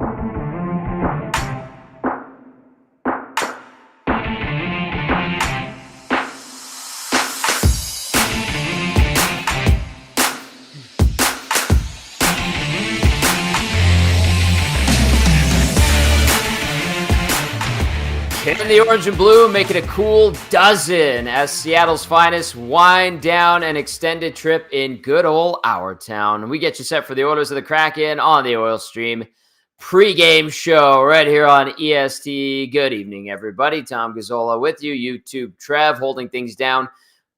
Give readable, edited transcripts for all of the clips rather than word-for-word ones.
Hitting the orange and blue, making a cool dozen as Seattle's finest wind down an extended trip in good old our town. We get you set for the Oilers of the Kraken on the Oil Stream pregame show right here on EST. Good evening, everybody. Tom Gazzola with you. YouTube Trev holding things down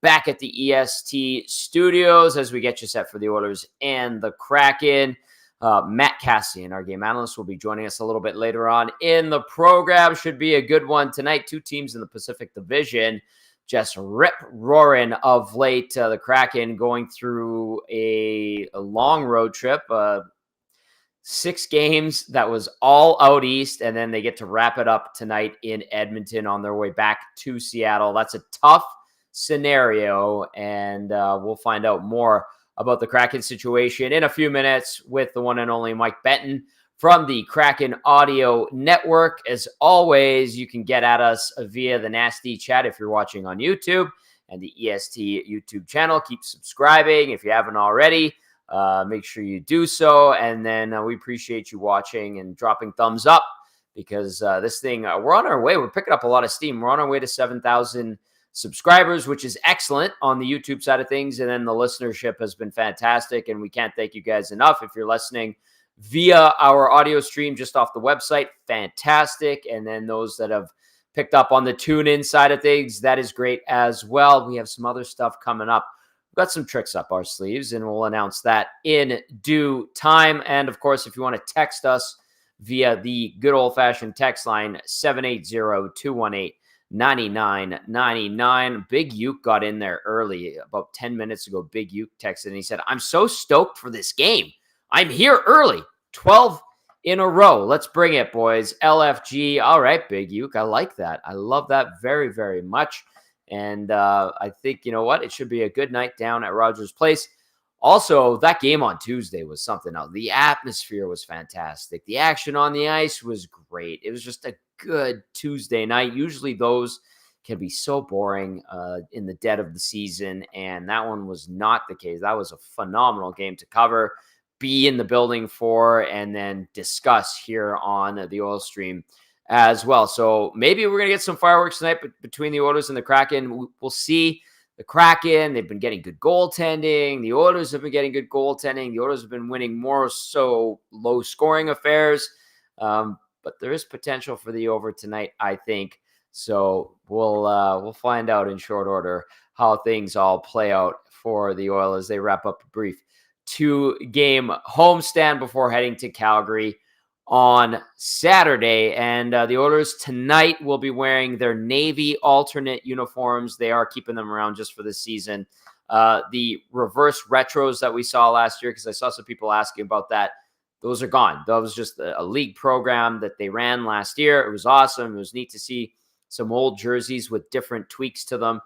back at the EST studios as we get you set for the Oilers and the Kraken. Matt Kassian, our game analyst, will be joining us a little bit later on in the program. Should be a good one tonight. Two teams in the Pacific Division just rip-roaring of late. The Kraken going through a long road trip. 6 games that was all out east, and then they get to wrap it up tonight in Edmonton on their way back to Seattle. That's a tough scenario, and we'll find out more about the Kraken situation in a few minutes with the one and only Mike Benton from the Kraken Audio Network. As always, you can get at us via the Nasty Chat if you're watching on YouTube and the EST YouTube channel. Keep subscribing if you haven't already. Make sure you do so. And then we appreciate you watching and dropping thumbs up because this thing, we're on our way. We're picking up a lot of steam. We're on our way to 7,000 subscribers, which is excellent on the YouTube side of things. And then the listenership has been fantastic. And we can't thank you guys enough. If you're listening via our audio stream just off the website, fantastic. And then those that have picked up on the tune-in side of things, that is great as well. We have some other stuff coming up. We've got some tricks up our sleeves, and we'll announce that in due time. And of course, if you want to text us via the good old-fashioned text line, 780-218-9999. Big Uke got in there early. About 10 minutes ago, Big Uke texted and he said, I'm so stoked for this game. I'm here early. 12 in a row. Let's bring it, boys. LFG. All right, Big Uke. I like that. I love that very, very much. And I think, you know what? It should be a good night down at Rogers Place. Also, that game on Tuesday was something else. The atmosphere was fantastic. The action on the ice was great. It was just a good Tuesday night. Usually those can be so boring in the dead of the season, and that one was not the case. That was a phenomenal game to cover, be in the building for, and then discuss here on the Oil Stream as well. So maybe we're going to get some fireworks tonight between the Oilers and the Kraken. We'll see. The Kraken, they've been getting good goaltending. The Oilers have been getting good goaltending. The Oilers have been winning more so low-scoring affairs. But there is potential for the over tonight, I think. So we'll find out in short order how things all play out for the Oilers as they wrap up a brief 2-game homestand before heading to Calgary on Saturday. And the Oilers tonight will be wearing their Navy alternate uniforms. They are keeping them around just for this season. The reverse retros that we saw last year, because I saw some people asking about that, those are gone. That was just a league program that they ran last year. It was awesome. It was neat to see some old jerseys with different tweaks to them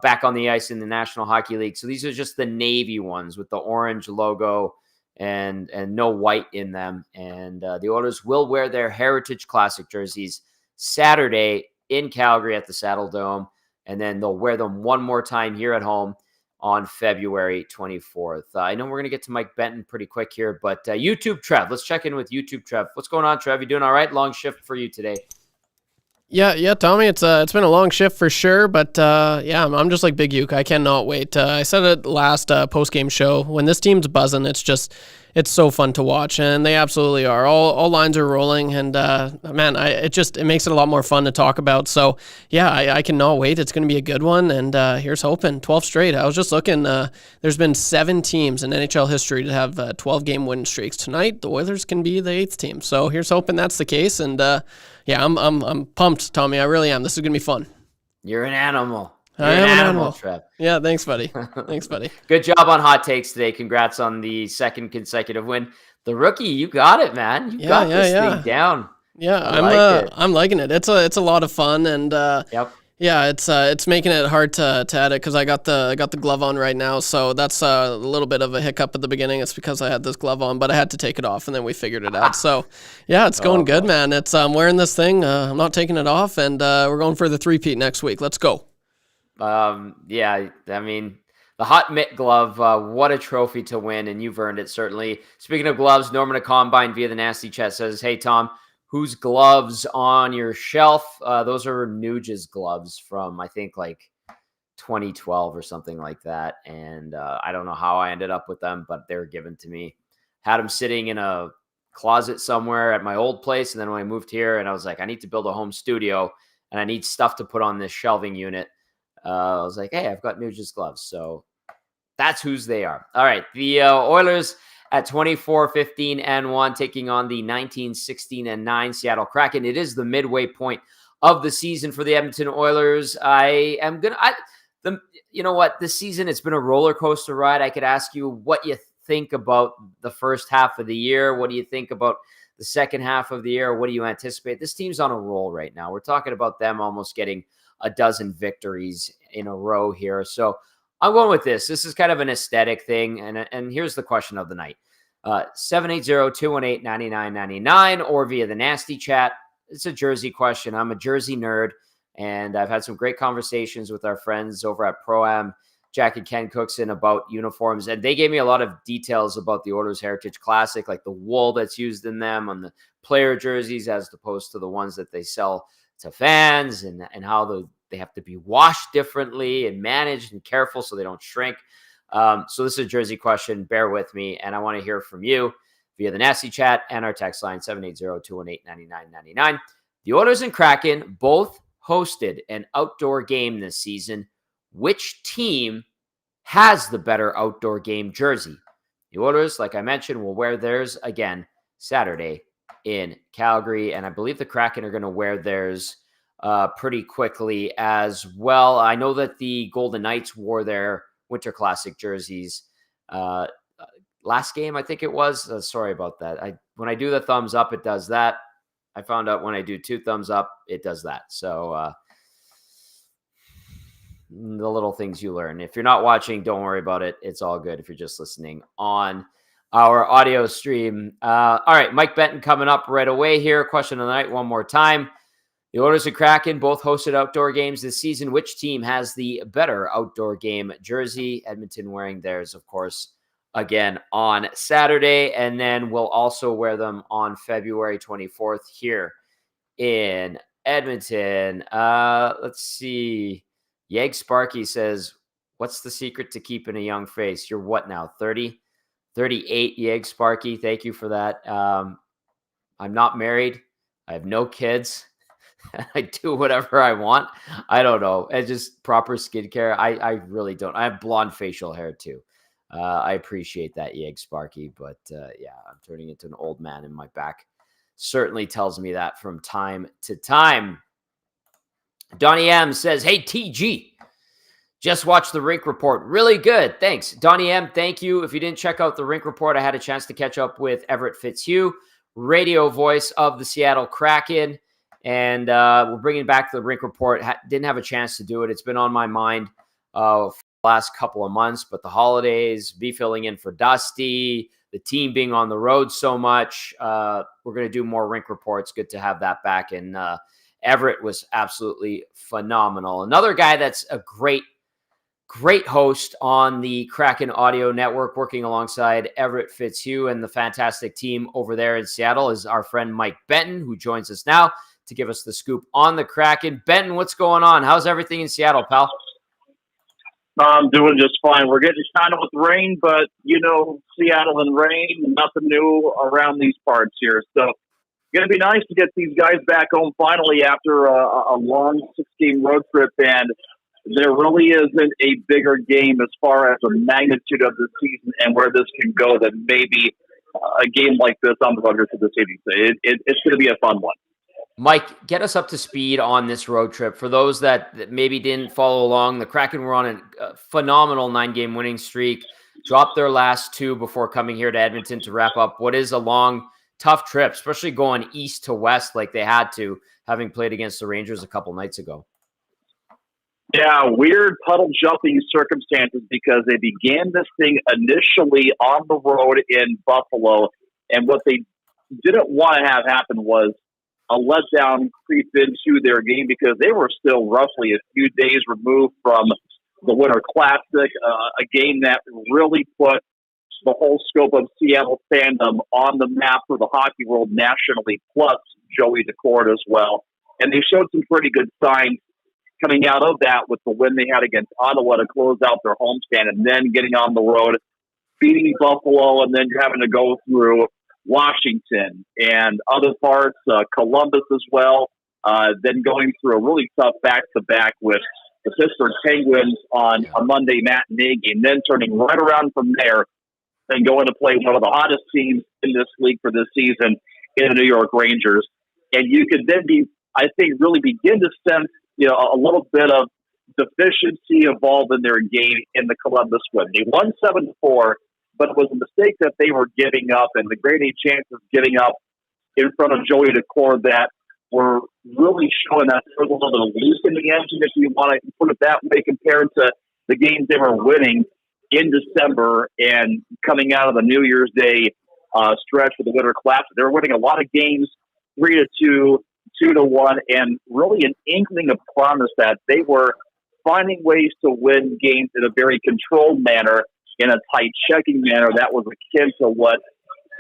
back on the ice in the National Hockey League. So these are just the Navy ones with the orange logo and no white in them. And the Oilers will wear their Heritage Classic jerseys Saturday in Calgary at the Saddle Dome. And then they'll wear them one more time here at home on February 24th. I know we're going to get to Mike Benton pretty quick here, but YouTube Trev, let's check in with YouTube Trev. What's going on, Trev? You doing all right? Long shift for you today. Yeah, Tommy, it's been a long shift for sure, but I'm just like Big Uke. I cannot wait. I said it last post-game show, when this team's buzzing, it's so fun to watch, and they absolutely are. All lines are rolling, and man, it makes it a lot more fun to talk about. So yeah, I cannot wait. It's going to be a good one, and here's hoping. 12 straight. I was just looking. There's been 7 teams in NHL history to have 12-game win streaks. Tonight, the Oilers can be the 8th team. So here's hoping that's the case, and yeah, I'm pumped, Tommy. I really am. This is going to be fun. You're an animal. I am an animal. Trev. Yeah, thanks, buddy. Thanks, buddy. Good job on hot takes today. Congrats on the 2nd consecutive win. The rookie, you got it, man. You got this thing down. Yeah, I'm liking it. It's a lot of fun, and yep. Yeah, it's making it hard to edit because I got the glove on right now, so that's a little bit of a hiccup at the beginning. It's because I had this glove on, but I had to take it off, and then we figured it out. So, yeah, it's going good, man. It's I'm wearing this thing. I'm not taking it off, and we're going for the three-peat next week. Let's go. Yeah, I mean, the hot mitt glove, what a trophy to win, and you've earned it, certainly. Speaking of gloves, Norman at Combine via the Nasty Chat says, hey, Tom, whose gloves on your shelf? Those are Nuge's gloves from, I think, like 2012 or something like that. And I don't know how I ended up with them, but they were given to me. Had them sitting in a closet somewhere at my old place. And then when I moved here and I was like, I need to build a home studio and I need stuff to put on this shelving unit. I was like, hey, I've got Nuge's gloves. So that's whose they are. All right. The Oilers at 24-15-1, taking on the 19-16-9 Seattle Kraken. It is the midway point of the season for the Edmonton Oilers. You know what? This season, it's been a roller coaster ride. I could ask you what you think about the first half of the year. What do you think about the second half of the year? What do you anticipate? This team's on a roll right now. We're talking about them almost getting a dozen victories in a row here. So I'm going with this. This is kind of an aesthetic thing. And here's the question of the night. 780-218-9999 or via the Nasty Chat. It's a jersey question. I'm a jersey nerd, and I've had some great conversations with our friends over at Pro-Am, Jack and Ken Cookson, about uniforms. And they gave me a lot of details about the Oilers Heritage Classic, like the wool that's used in them on the player jerseys as opposed to the ones that they sell to fans, and how they have to be washed differently and managed and careful so they don't shrink. So this is a jersey question. Bear with me, and I want to hear from you via the Nasty Chat and our text line, 780-218-9999. The Oilers and Kraken both hosted an outdoor game this season. Which team has the better outdoor game jersey? The Oilers, like I mentioned, will wear theirs again Saturday in Calgary, and I believe the Kraken are going to wear theirs pretty quickly as well. I know that the Golden Knights wore their Winter Classic jerseys last game, I think it was. Sorry about that. When I do the thumbs up, it does that. I found out when I do two thumbs up, it does that. So the little things you learn. If you're not watching, don't worry about it. It's all good if you're just listening on our audio stream. All right, Mike Benton coming up right away here. Question of the night one more time. The Oilers and Kraken both hosted outdoor games this season. Which team has the better outdoor game jersey? Edmonton wearing theirs, of course, again on Saturday. And then we'll also wear them on February 24th here in Edmonton. Let's see. Yeg Sparky says, what's the secret to keeping a young face? You're what now, 30? 38, Yeg Sparky. Thank you for that. I'm not married. I have no kids. I do whatever I want. I don't know. It's just proper skincare. I really don't. I have blonde facial hair too. I appreciate that, Yeg Sparky. But yeah, I'm turning into an old man, and my back certainly tells me that from time to time. Donnie M says, hey, TG, just watched the Rink Report. Really good. Thanks. Donnie M, thank you. If you didn't check out the Rink Report, I had a chance to catch up with Everett Fitzhugh, radio voice of the Seattle Kraken. And we're bringing back the Rink Report. Didn't have a chance to do it. It's been on my mind for the last couple of months, but the holidays, be filling in for Dusty, the team being on the road so much. We're going to do more Rink Reports. Good to have that back. And Everett was absolutely phenomenal. Another guy that's a great host on the Kraken Audio Network, working alongside Everett Fitzhugh and the fantastic team over there in Seattle, is our friend Mike Benton, who joins us now to give us the scoop on the Kraken. Benton, what's going on? How's everything in Seattle, pal? I'm doing just fine. We're getting kind of with rain, but, Seattle and rain, nothing new around these parts here. So it's going to be nice to get these guys back home finally after a long 6-game road trip. And there really isn't a bigger game as far as the magnitude of the season and where this can go than maybe a game like this on the road to the city. So it's going to be a fun one. Mike, get us up to speed on this road trip. For those that maybe didn't follow along, the Kraken were on a phenomenal 9-game winning streak, dropped their last 2 before coming here to Edmonton to wrap up what is a long, tough trip, especially going east to west like they had to, having played against the Rangers a couple nights ago. Yeah, weird puddle jumping circumstances because they began this thing initially on the road in Buffalo, and what they didn't want to have happen was a letdown creep into their game because they were still roughly a few days removed from the Winter Classic, a game that really put the whole scope of Seattle fandom on the map for the hockey world nationally, plus Joey Decord as well. And they showed some pretty good signs coming out of that with the win they had against Ottawa to close out their homestand, and then getting on the road, beating Buffalo, and then having to go through Washington and other parts, Columbus as well, then going through a really tough back-to-back with the Pittsburgh Penguins on a Monday matinee game, then turning right around from there and going to play one of the hottest teams in this league for this season in the New York Rangers. And you could then I think, really begin to sense, a little bit of deficiency involved in their game in the Columbus win. They won 7-4, but it was a mistake that they were giving up, and the grade A chances giving up in front of Joey Decord that were really showing that there was a little bit of loose in the engine, if you want to put it that way, compared to the games they were winning in December and coming out of the New Year's Day stretch for the Winter Classic. They were winning a lot of games 3-2, 2-1, and really an inkling of promise that they were finding ways to win games in a very controlled manner, in a tight checking manner that was akin to what,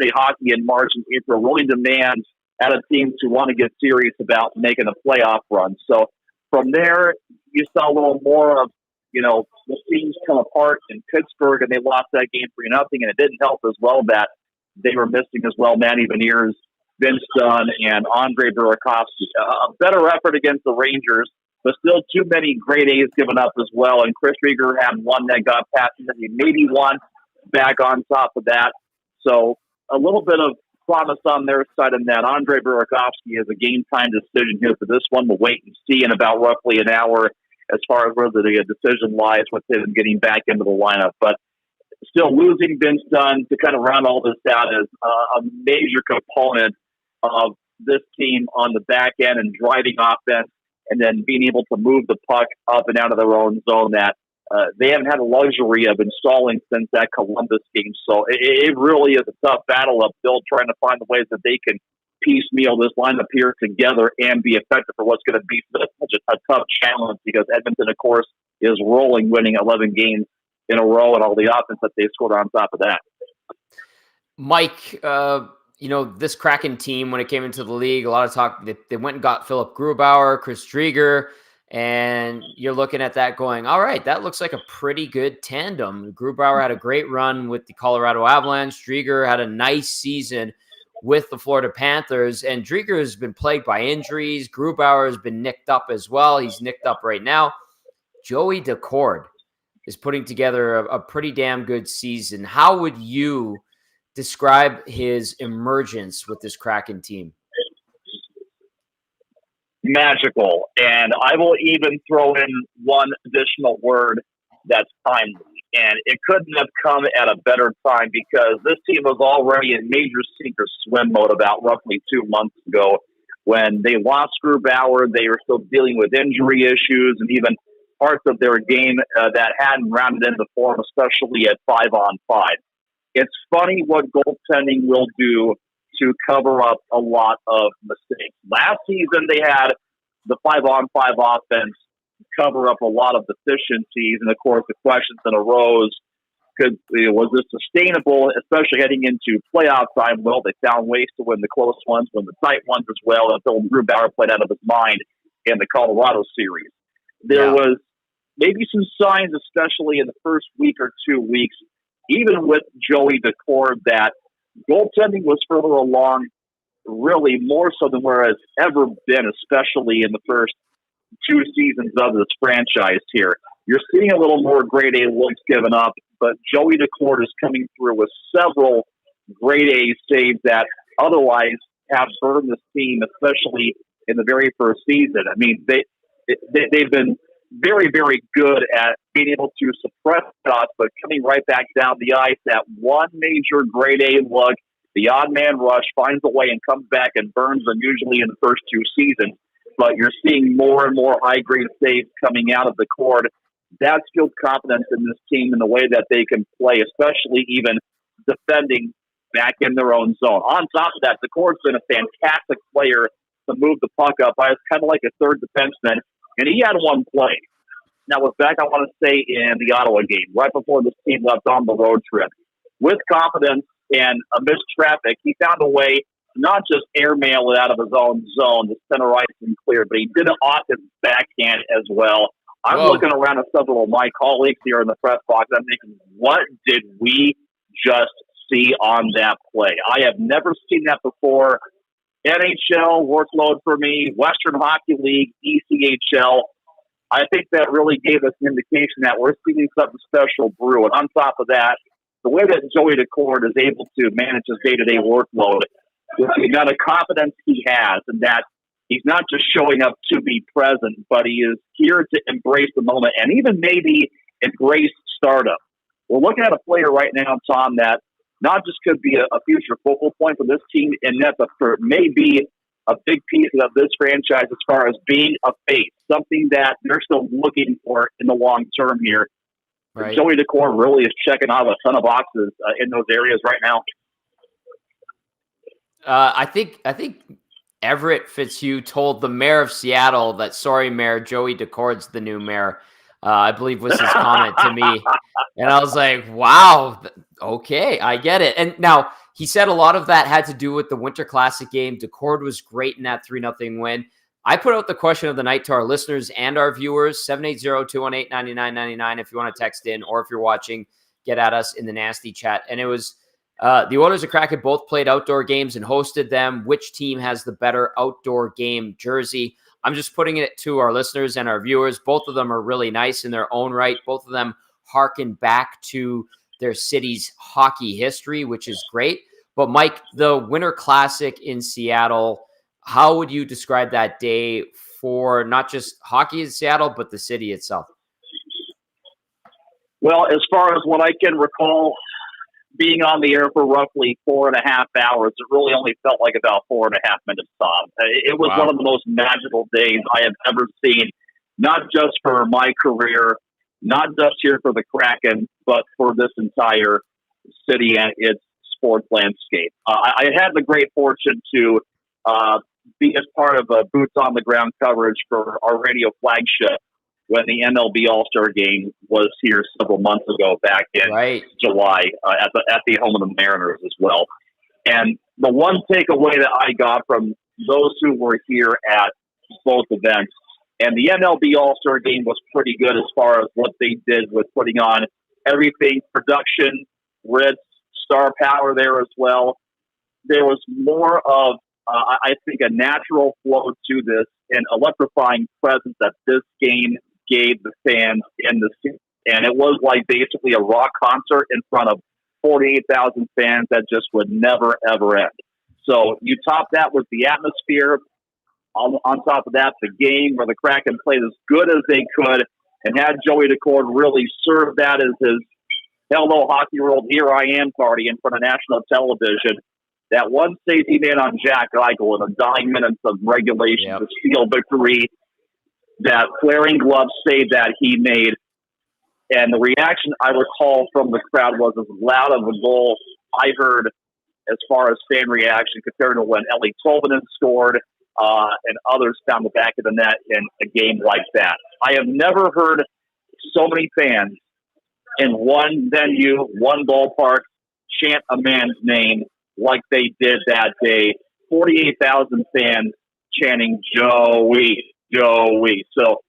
say, hockey in March and April really demands out of teams who want to get serious about making a playoff run. So from there, you saw a little more of, the teams come apart in Pittsburgh, and they lost that game 3-0, and it didn't help as well that they were missing as well Manny Beniers, Vince Dunn, and Andre Burakovsky. A better effort against the Rangers, but still too many grade A's given up as well. And Chris Rieger had one that got past him, maybe one back on top of that. So a little bit of promise on their side in that. Andre Burakovsky is a game time decision here for this one. We'll wait and see in about roughly an hour as far as where the decision lies with him getting back into the lineup. But still, losing Vince Dunn to kind of round all this out is a major component of this team on the back end and driving offense, and then being able to move the puck up and out of their own zone that they haven't had the luxury of installing since that Columbus game. So it really is a tough battle uphill trying to find the ways that they can piecemeal this lineup here together and be effective for what's going to be such a tough challenge, because Edmonton, of course, is rolling, winning 11 games in a row, and all the offense that they scored on top of that. Mike, this Kraken team, when it came into the league, a lot of talk, they went and got Philip Grubauer, Chris Drieger, and you're looking at that going, all right, that looks like a pretty good tandem. Grubauer had a great run with the Colorado Avalanche. Drieger had a nice season with the Florida Panthers, and Drieger has been plagued by injuries. Grubauer has been nicked up as well. He's nicked up right now. Joey Decord is putting together a pretty damn good season. How would you describe his emergence with this Kraken team? Magical. And I will even throw in one additional word that's timely. And it couldn't have come at a better time, because this team was already in major sink or swim mode about roughly 2 months ago when they lost Grubauer. They were still dealing with injury issues and even parts of their game that hadn't rounded into form, especially at 5-on-5. It's funny what goaltending will do to cover up a lot of mistakes. Last season, they had the 5-on-5 offense cover up a lot of deficiencies, and of course, the questions that arose: was this sustainable, especially heading into playoff time? Well, they found ways to win the close ones, win the tight ones as well, until Grubauer played out of his mind in the Colorado series. There was maybe some signs, especially in the first week or 2 weeks, even with Joey Decord, that goaltending was further along, really more so than where it's ever been, especially in the first 2 seasons of this franchise here. You're seeing a little more grade A looks given up, but Joey Decord is coming through with several grade A saves that otherwise have burned this team, especially in the very first season. I mean, they've been very, very good at being able to suppress shots, but coming right back down the ice, that one major grade A look, the odd man rush, finds a way and comes back and burns them, usually in the first 2 seasons. but you're seeing more and more high-grade saves coming out of the court. That builds confidence in this team and the way that they can play, especially even defending back in their own zone. On top of that, the court's been a fantastic player to move the puck up. I was kind of like a third defenseman, and he had one play. Now, with back, I want to say in the Ottawa game, right before this team left on the road trip, with confidence and amidst traffic, he found a way to not just airmail it out of his own zone, the center ice and clear, but he did it off his backhand as well. I'm looking around at several of my colleagues here in the press box. I'm thinking, what did we just see on that play? I have never seen that before. NHL workload for me, Western Hockey League, ECHL. I think that really gave us an indication that we're seeing something special brew. And on top of that, the way that Joey Decord is able to manage his day-to-day workload, with the amount of confidence he has, and that he's not just showing up to be present, but he is here to embrace the moment and even maybe embrace startup. We're looking at a player right now, Tom, that not just could be a future focal point for this team, and that may be a big piece of this franchise as far as being a face, something that they're still looking for in the long term here. Right. Joey Decord really is checking off a ton of boxes in those areas right now. I think Everett Fitzhugh told the mayor of Seattle that, sorry, Mayor, Joey Decord's the new mayor. I believe was his comment to me. And I was like, wow, okay, I get it. And now he said a lot of that had to do with the Winter Classic game. Decord was great in that 3-0 win. I put out the question of the night to our listeners and our viewers, 780-218-9999 if you want to text in, or if you're watching, get at us in the nasty chat. And it was the Oilers and Kraken both played outdoor games and hosted them. Which team has the better outdoor game jersey? I'm just putting it to our listeners and our viewers. Both of them are really nice in their own right. Both of them harken back to their city's hockey history, which is great. But Mike, the Winter Classic in Seattle, how would you describe that day for not just hockey in Seattle, but the city itself? Well, as far as what I can recall, being on the air for roughly 4.5 hours, it really only felt like about 4.5 minutes, Tom. It was one of the most magical days I have ever seen, not just for my career, not just here for the Kraken, but for this entire city and its sports landscape. I had the great fortune to be as part of a boots-on-the-ground coverage for our radio flagship when the MLB All-Star Game was here several months ago, back in July, at the home of the Mariners as well. And the one takeaway that I got from those who were here at both events, and the MLB All-Star Game was pretty good as far as what they did with putting on everything, production, Ritz, star power there as well. There was more of, I think, a natural flow to this and electrifying presence that this game gave the fans in the city. And it was like basically a rock concert in front of 48,000 fans that just would never, ever end. So you top that with the atmosphere. On top of that, the game where the Kraken played as good as they could and had Joey Decord really serve that as his hello hockey world, here I am party in front of national television. That one save he made on Jack Eichel in the dying minutes of regulation, the seal victory, that flaring glove save that he made. And the reaction I recall from the crowd was as loud of a goal I heard as far as fan reaction compared to when Ellie Tolvanen scored and others found the back of the net in a game like that. I have never heard so many fans in one venue, one ballpark, chant a man's name like they did that day. 48,000 fans chanting Joey, Joey. So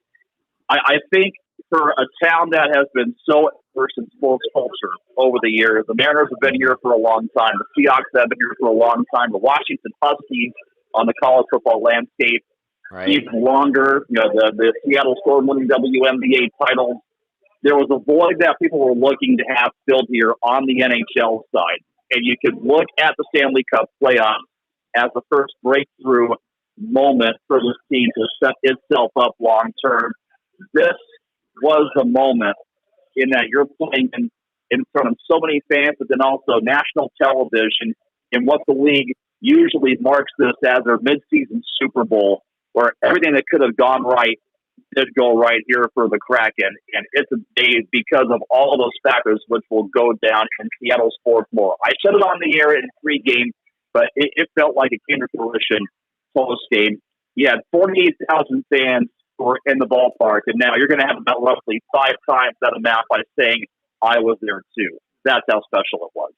I think for a town that has been so immersed in sports culture over the years, the Mariners have been here for a long time. The Seahawks have been here for a long time. The Washington Huskies on the college football landscape even longer. You know, the Seattle Storm winning WNBA titles. There was a void that people were looking to have filled here on the NHL side. And you could look at the Stanley Cup playoffs as the first breakthrough moment for this team to set itself up long term. This was the moment in that you're playing in front of so many fans, but then also national television in what the league usually marks this as their midseason Super Bowl. where everything that could have gone right did go right here for the Kraken. And it's a day because of all of those factors, which will go down in Seattle sports more. I said it on the air in pregame, but it felt like it came to fruition post-game. You had 48,000 fans who were in the ballpark, and now you're going to have about roughly 5 times that amount by saying, I was there too. That's how special it was.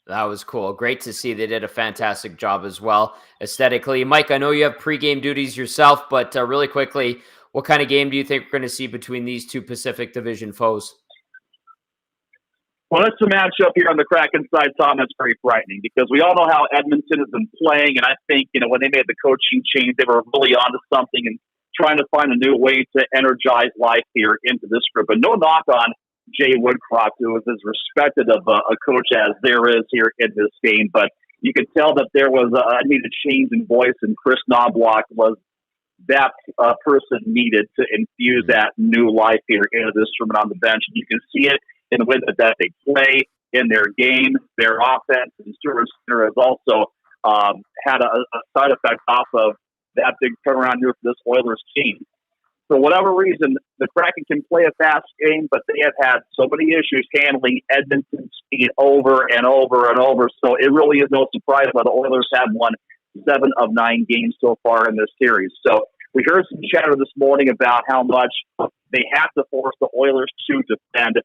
That was cool. Great to see. They did a fantastic job as well, aesthetically. Mike, I know you have pregame duties yourself, but really quickly, what kind of game do you think we're going to see between these two Pacific Division foes? Well, it's a matchup here on the Kraken side, Tom, that's very frightening because we all know how Edmonton has been playing, and I think, when they made the coaching change, they were really onto something and trying to find a new way to energize life here into this group. But no knock on Jay Woodcroft, who is as respected of a coach as there is here in this game, but you could tell that there was a needed change in voice, and Chris Knobloch was that person needed to infuse that new life here into this room and on the bench. And you can see it in the way that they play, in their game, their offense. And Stuart Skinner has also had a side effect off of that big turnaround here for this Oilers team. For whatever reason, the Kraken can play a fast game, but they have had so many issues handling Edmonton's speed over and over and over. So it really is no surprise that the Oilers have won 7 of 9 games so far in this series. So we heard some chatter this morning about how much they have to force the Oilers to defend.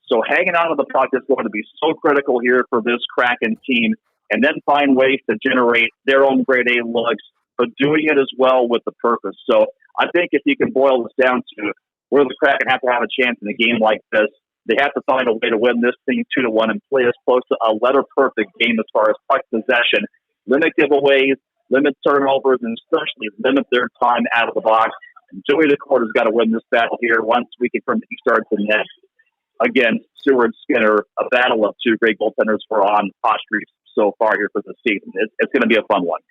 So hanging on to the puck is going to be so critical here for this Kraken team, and then find ways to generate their own grade A looks, but doing it as well with the purpose. So I think if you can boil this down to where the Kraken have to have a chance in a game like this, they have to find a way to win this thing 2-1 and play as close to a letter-perfect game as far as puck possession, limit giveaways, limit turnovers, and especially limit their time out of the box. And Joey DeCourt's got to win this battle here once we confirm that he starts the net against Stuart Skinner, a battle of 2 great goaltenders for on hot streaks so far here for the season. It's going to be a fun one.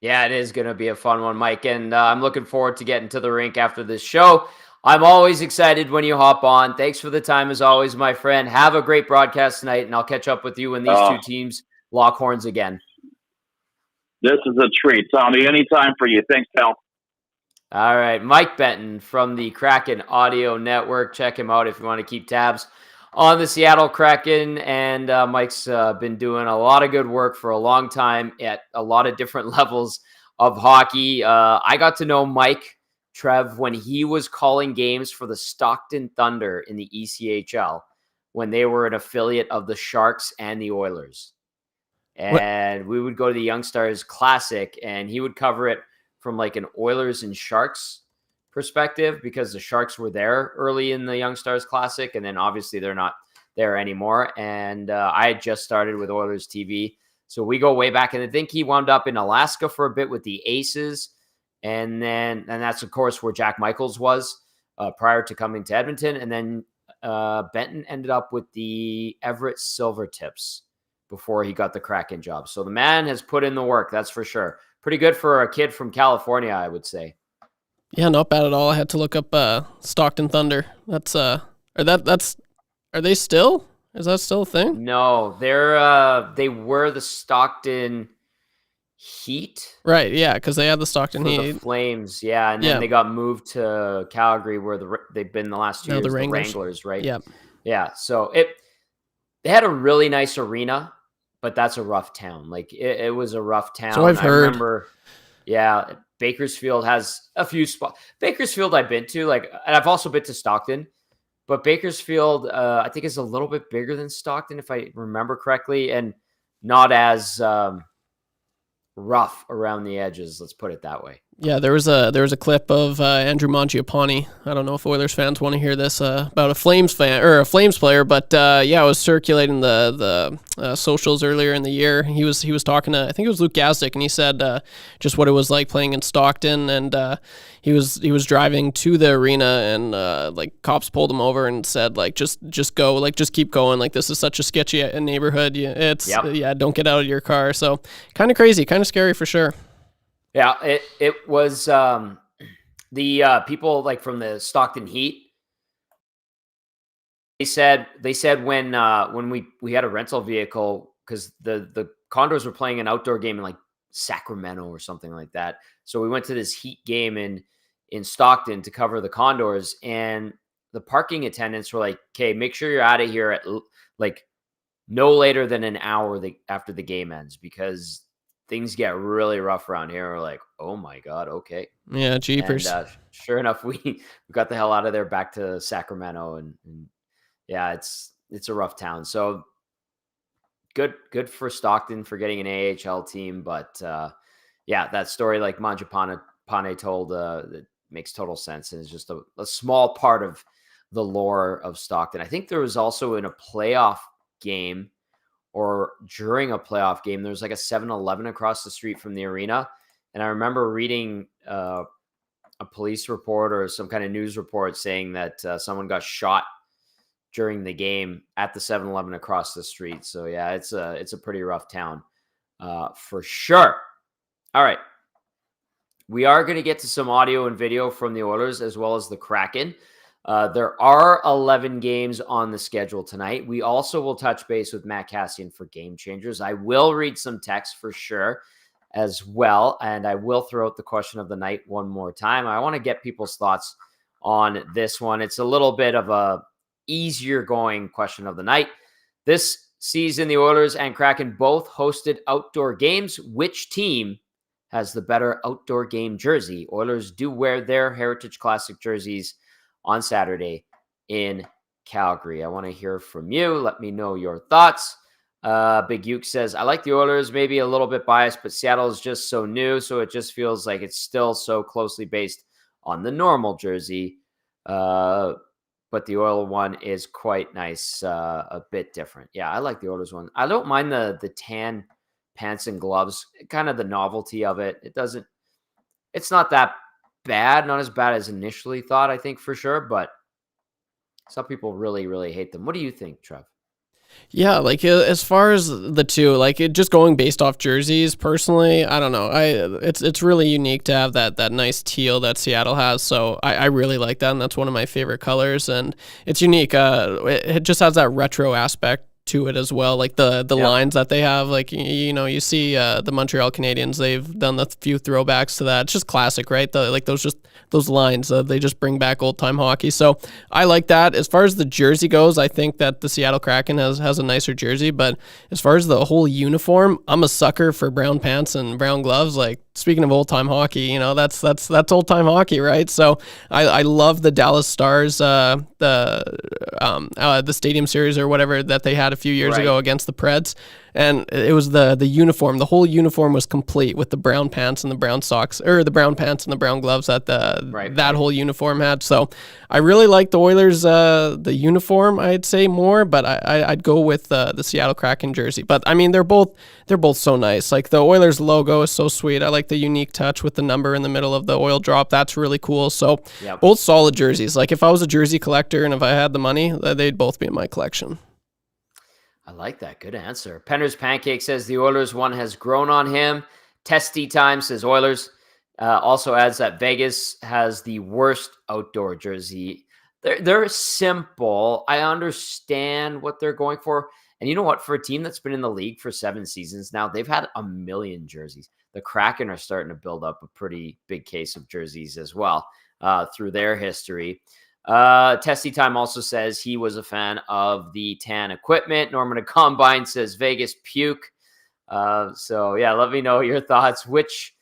Yeah, it is going to be a fun one, Mike, and I'm looking forward to getting to the rink after this show. I'm always excited when you hop on. Thanks for the time, as always, my friend. Have a great broadcast tonight, and I'll catch up with you when these two teams lock horns again. This is a treat, Tommy. Anytime for you. Thanks, pal. All right, Mike Benton from the Kraken Audio Network. Check him out if you want to keep tabs on the Seattle Kraken. And Mike's been doing a lot of good work for a long time at a lot of different levels of hockey. I got to know Mike, Trev, when he was calling games for the Stockton Thunder in the ECHL, when they were an affiliate of the Sharks and the Oilers. And we would go to the Young Stars Classic, and he would cover it from like an Oilers and Sharks perspective, because the Sharks were there early in the Young Stars Classic, and then obviously they're not there anymore. And I had just started with Oilers TV, so we go way back. And I think he wound up in Alaska for a bit with the Aces, and that's of course where Jack Michaels was prior to coming to Edmonton. And then Benton ended up with the Everett Silvertips before he got the Kraken job. So the man has put in the work, that's for sure. Pretty good for a kid from California, I would say. Yeah, not bad at all. I had to look up Stockton Thunder. That's are they still? Is that still a thing? No, they were the Stockton Heat. Right, yeah, because they had the Stockton Heat. The Flames, yeah, and then they got moved to Calgary, where they've been the last 2 years. The Wranglers, right? Yeah, yeah. So they had a really nice arena, but that's a rough town. Like it was a rough town. So I've heard. I remember, yeah, Bakersfield has a few spots. Bakersfield I've been to, and I've also been to Stockton, but Bakersfield I think is a little bit bigger than Stockton, if I remember correctly, and not as rough around the edges. Let's put it that way. Yeah, there was a clip of Andrew Mangiapane. I don't know if Oilers fans want to hear this about a Flames fan or a Flames player, but yeah, I was circulating the socials earlier in the year. He was talking to, I think it was Luke Gazdick, and he said just what it was like playing in Stockton, and he was driving to the arena, and cops pulled him over and said just go, just keep going, this is such a sketchy neighborhood. Yeah, don't get out of your car. So kind of crazy, kind of scary for sure. Yeah, it was the people from the Stockton Heat. They said when we had a rental vehicle, because the Condors were playing an outdoor game in Sacramento or something like that. So we went to this Heat game in Stockton to cover the Condors, and the parking attendants were like, "Okay, make sure you're out of here at like no later than an hour after the game ends, because things get really rough around here." We're like, "Oh my God, okay." Yeah, And jeepers. sure enough, we got the hell out of there back to Sacramento, and yeah, it's a rough town. So good for Stockton for getting an AHL team, but yeah, that story like Mangiapane told, that makes total sense, and it's just a small part of the lore of Stockton. I think there was also in a playoff game or during a playoff game, there was like a 7-Eleven across the street from the arena, and I remember reading a police report or some kind of news report saying that someone got shot during the game at the 7-Eleven across the street. So yeah, it's a pretty rough town for sure. All right. We are going to get to some audio and video from the Oilers as well as the Kraken. There are 11 games on the schedule tonight. We also will touch base with Matt Kassian for Game Changers. I will read some text for sure as well, and I will throw out the question of the night one more time. I want to get people's thoughts on this one. It's a little bit of a easier going question of the night. This season, the Oilers and Kraken both hosted outdoor games. Which team has the better outdoor game jersey? Oilers do wear their Heritage Classic jerseys on Saturday in Calgary. I want to hear from you. Let me know your thoughts. Big Uke says, I like the Oilers, maybe a little bit biased, but Seattle is just so new, so it just feels like it's still so closely based on the normal jersey. But the Oil one is quite nice, a bit different. Yeah, I like the Oilers one. I don't mind the tan pants and gloves, kind of the novelty of it. It's not that bad, not as bad as initially thought, I think, for sure, but some people really, really hate them. What do you think, Trev? Yeah, like as far as the two, like it just going based off jerseys, personally, I don't know. It's really unique to have that nice teal that Seattle has. So I really like that, and that's one of my favorite colors, and it's unique. It just has that retro aspect to it as well, like the lines that they have, like you see the Montreal Canadiens, they've done the few throwbacks to that. It's just classic, right? Those lines, they just bring back old time hockey. So I like that. As far as the jersey goes, I think that the Seattle Kraken has a nicer jersey, but as far as the whole uniform, I'm a sucker for brown pants and brown gloves. Like, speaking of old time hockey, that's old time hockey, right? So I love the Dallas Stars, the Stadium Series or whatever that they had a few years ago against the Preds, and it was the uniform. The whole uniform was complete with the brown pants and the brown socks, or the brown pants and the brown gloves that that whole uniform had. So I really like the Oilers, the uniform, I'd say more, but I'd go with the Seattle Kraken jersey. But I mean, they're both so nice. Like the Oilers logo is so sweet. I like the unique touch with the number in the middle of the oil drop. That's really cool. So both solid jerseys. Like if I was a jersey collector and if I had the money, they'd both be in my collection. I like that. Good answer. Penner's Pancake says the Oilers one has grown on him. Testy Time says Oilers. Also adds that Vegas has the worst outdoor jersey. They're simple. I understand what they're going for. And you know what? For a team that's been in the league for 7 seasons now, they've had a million jerseys. The Kraken are starting to build up a pretty big case of jerseys as well through their history. Testy Time also says he was a fan of the tan equipment. Norman at Combine says Vegas puke. So yeah, let me know your thoughts. Which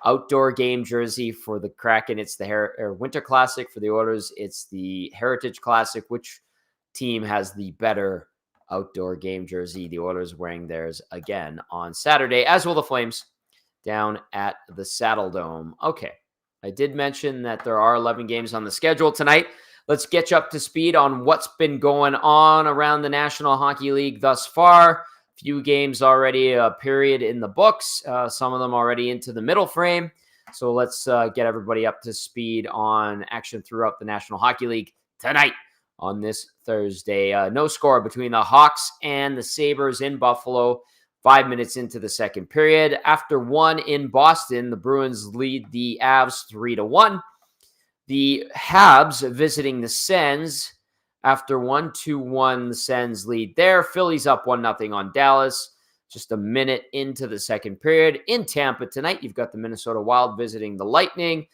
outdoor game jersey for the Kraken? It's the Winter Classic. For the Oilers, it's the Heritage Classic. Which team has the better outdoor game jersey? The Oilers wearing theirs again on Saturday, as will the Flames down at the Saddle Dome. Okay. I did mention that there are 11 games on the schedule tonight. Let's get you up to speed on what's been going on around the National Hockey League thus far. Few games already, a period in the books. Some of them already into the middle frame. So let's get everybody up to speed on action throughout the National Hockey League tonight on this Thursday. No score between the Hawks and the Sabres in Buffalo. 5 minutes into the second period. After one in Boston, the Bruins lead the Avs 3-1. The Habs visiting the Sens. After 1-2-1, the Sens lead there. Phillies up 1-0 on Dallas. just a minute into the second period. In Tampa tonight, you've got the Minnesota Wild visiting the Lightning.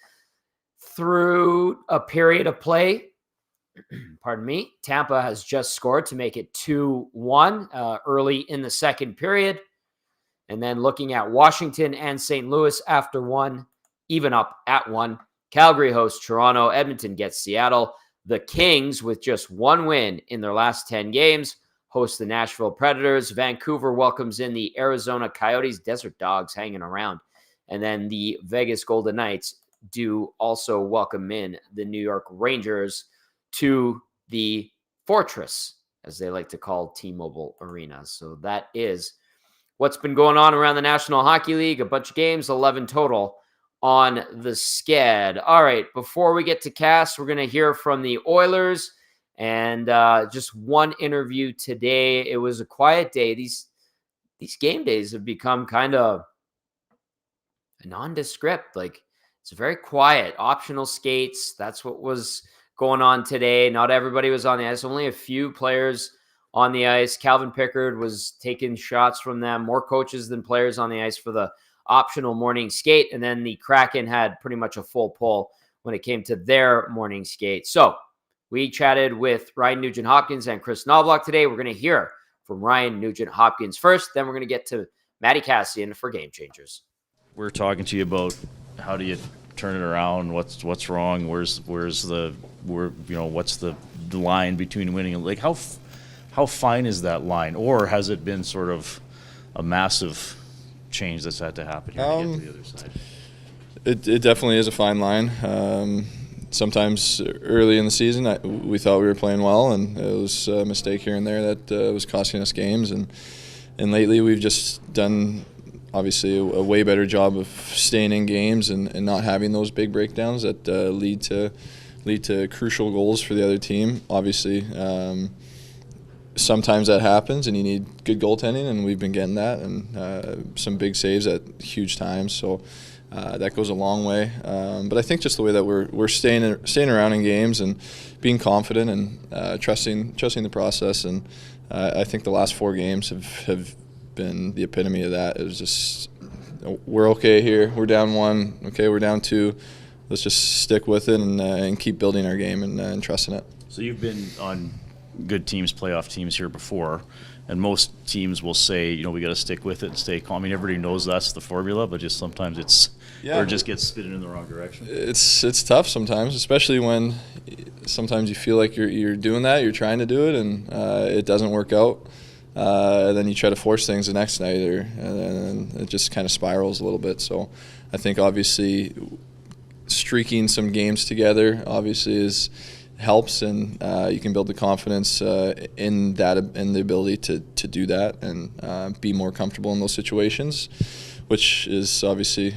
Through a period of play, pardon me, Tampa has just scored to make it 2-1 early in the second period. And then looking at Washington and St. Louis after one, even up at one. Calgary hosts Toronto. Edmonton gets Seattle. The Kings, with just one win in their last 10 games, host the Nashville Predators. Vancouver welcomes in the Arizona Coyotes. Desert Dogs hanging around. And then the Vegas Golden Knights do also welcome in the New York Rangers to the Fortress, as they like to call T-Mobile Arena. So that is what's been going on around the National Hockey League. A bunch of games, 11 total on the sched. All right, before we get to Cass, we're going to hear from the Oilers and just one interview today. It was a quiet day. These game days have become kind of a nondescript. Like, it's very quiet. Optional skates. That's what was going on today. Not everybody was on the ice. Only a few players on the ice. Calvin Pickard was taking shots from them. More coaches than players on the ice for the optional morning skate. And then the Kraken had pretty much a full pull when it came to their morning skate. So we chatted with Ryan Nugent-Hopkins and Chris Knobloch today. We're going to hear from Ryan Nugent-Hopkins first. Then we're going to get to Matty Kassian for Game Changers. We're talking to you about how do you turn it around? What's wrong? What's the line between winning and, like, how fine is that line, or has it been sort of a massive change that's had to happen here to get to the other side? It definitely is a fine line. Sometimes early in the season, we thought we were playing well, and it was a mistake here and there that was costing us games. And lately, we've just done obviously a way better job of staying in games and not having those big breakdowns that lead to crucial goals for the other team. Obviously, sometimes that happens and you need good goaltending, and we've been getting that, and some big saves at huge times. So that goes a long way. But I think just the way that we're staying around in games and being confident and trusting the process, and I think the last 4 games have been the epitome of that. It was just, we're okay here. We're down 1. Okay, we're down 2. Let's just stick with it and keep building our game and trusting it. So you've been on good teams, playoff teams here before, and most teams will say, we got to stick with it and stay calm. I mean, everybody knows that's the formula, but just sometimes or it just gets spinning in the wrong direction. It's tough sometimes, especially when sometimes you feel like you're doing that, you're trying to do it, and it doesn't work out. And then you try to force things the next night, and it just kind of spirals a little bit. So I think obviously streaking some games together obviously helps, and you can build the confidence in the ability to do that and be more comfortable in those situations, which is obviously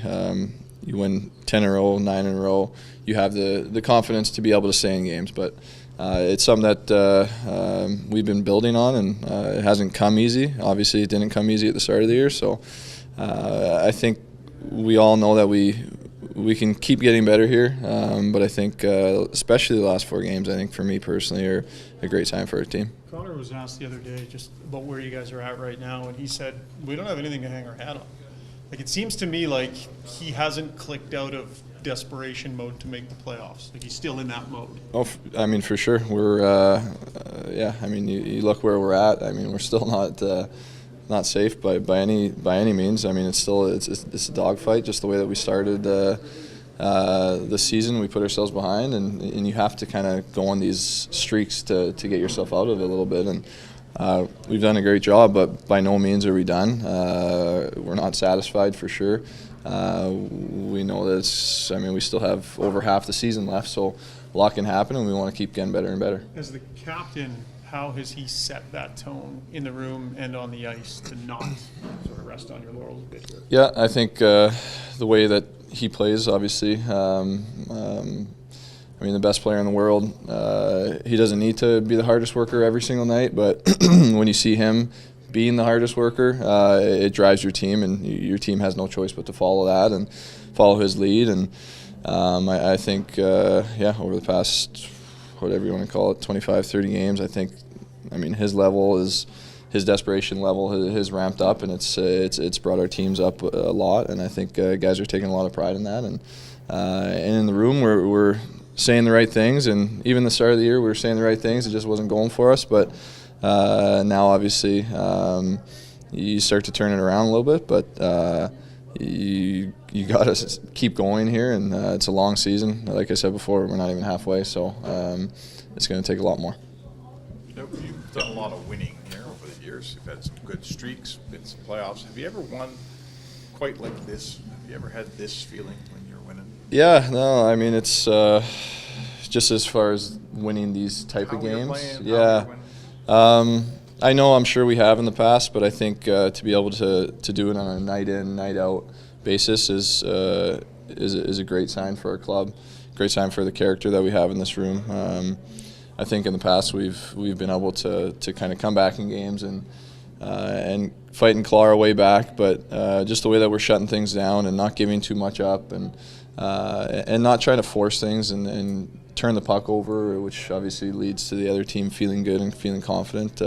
you win 10 in a row, 9 in a row, you have the confidence to be able to stay in games. But it's something that we've been building on, and it hasn't come easy. Obviously, it didn't come easy at the start of the year. So I think we all know that we can keep getting better here. But I think especially the last 4 games, I think for me personally, are a great time for our team. Connor was asked the other day just about where you guys are at right now, and he said, we don't have anything to hang our hat on. Like, it seems to me like he hasn't clicked out of desperation mode to make the playoffs. Like, he's still in that mode. Oh, I mean, for sure. We're, I mean, you look where we're at. I mean, we're still not safe by any means. I mean, it's a dogfight. Just the way that we started the season, we put ourselves behind, and you have to kind of go on these streaks to get yourself out of it a little bit. And we've done a great job, but by no means are we done. We're not satisfied for sure. We know that we still have over half the season left, so a lot can happen, and we want to keep getting better and better. As the captain, how has he set that tone in the room and on the ice to not sort of rest on your laurels a bit here? Yeah, I think the way that he plays, obviously, the best player in the world, he doesn't need to be the hardest worker every single night, but when you see him being the hardest worker, it drives your team, and your team has no choice but to follow that and follow his lead. And I think, over the past, whatever you want to call it, 25, 30 games, his level is his desperation level has ramped up, and it's brought our teams up a lot. And I think guys are taking a lot of pride in that. And in the room, we're saying the right things, and even the start of the year, we were saying the right things. It just wasn't going for us, but now obviously you start to turn it around a little bit, but you got to keep going here, and it's a long season. Like I said before, we're not even halfway, so it's going to take a lot more. You've done a lot of winning here over the years. You've had some good streaks, been some playoffs. Have you ever won quite like this? Have you ever had this feeling when you're winning? Yeah, no, I mean, it's just as far as winning these type of games. Yeah. I know, I'm sure we have in the past, but I think to be able to do it on a night in, night out basis is a great sign for our club, great sign for the character that we have in this room. I think in the past we've been able to kind of come back in games and fight and claw our way back, but just the way that we're shutting things down and not giving too much up and not trying to force things and turn the puck over, which obviously leads to the other team feeling good and feeling confident.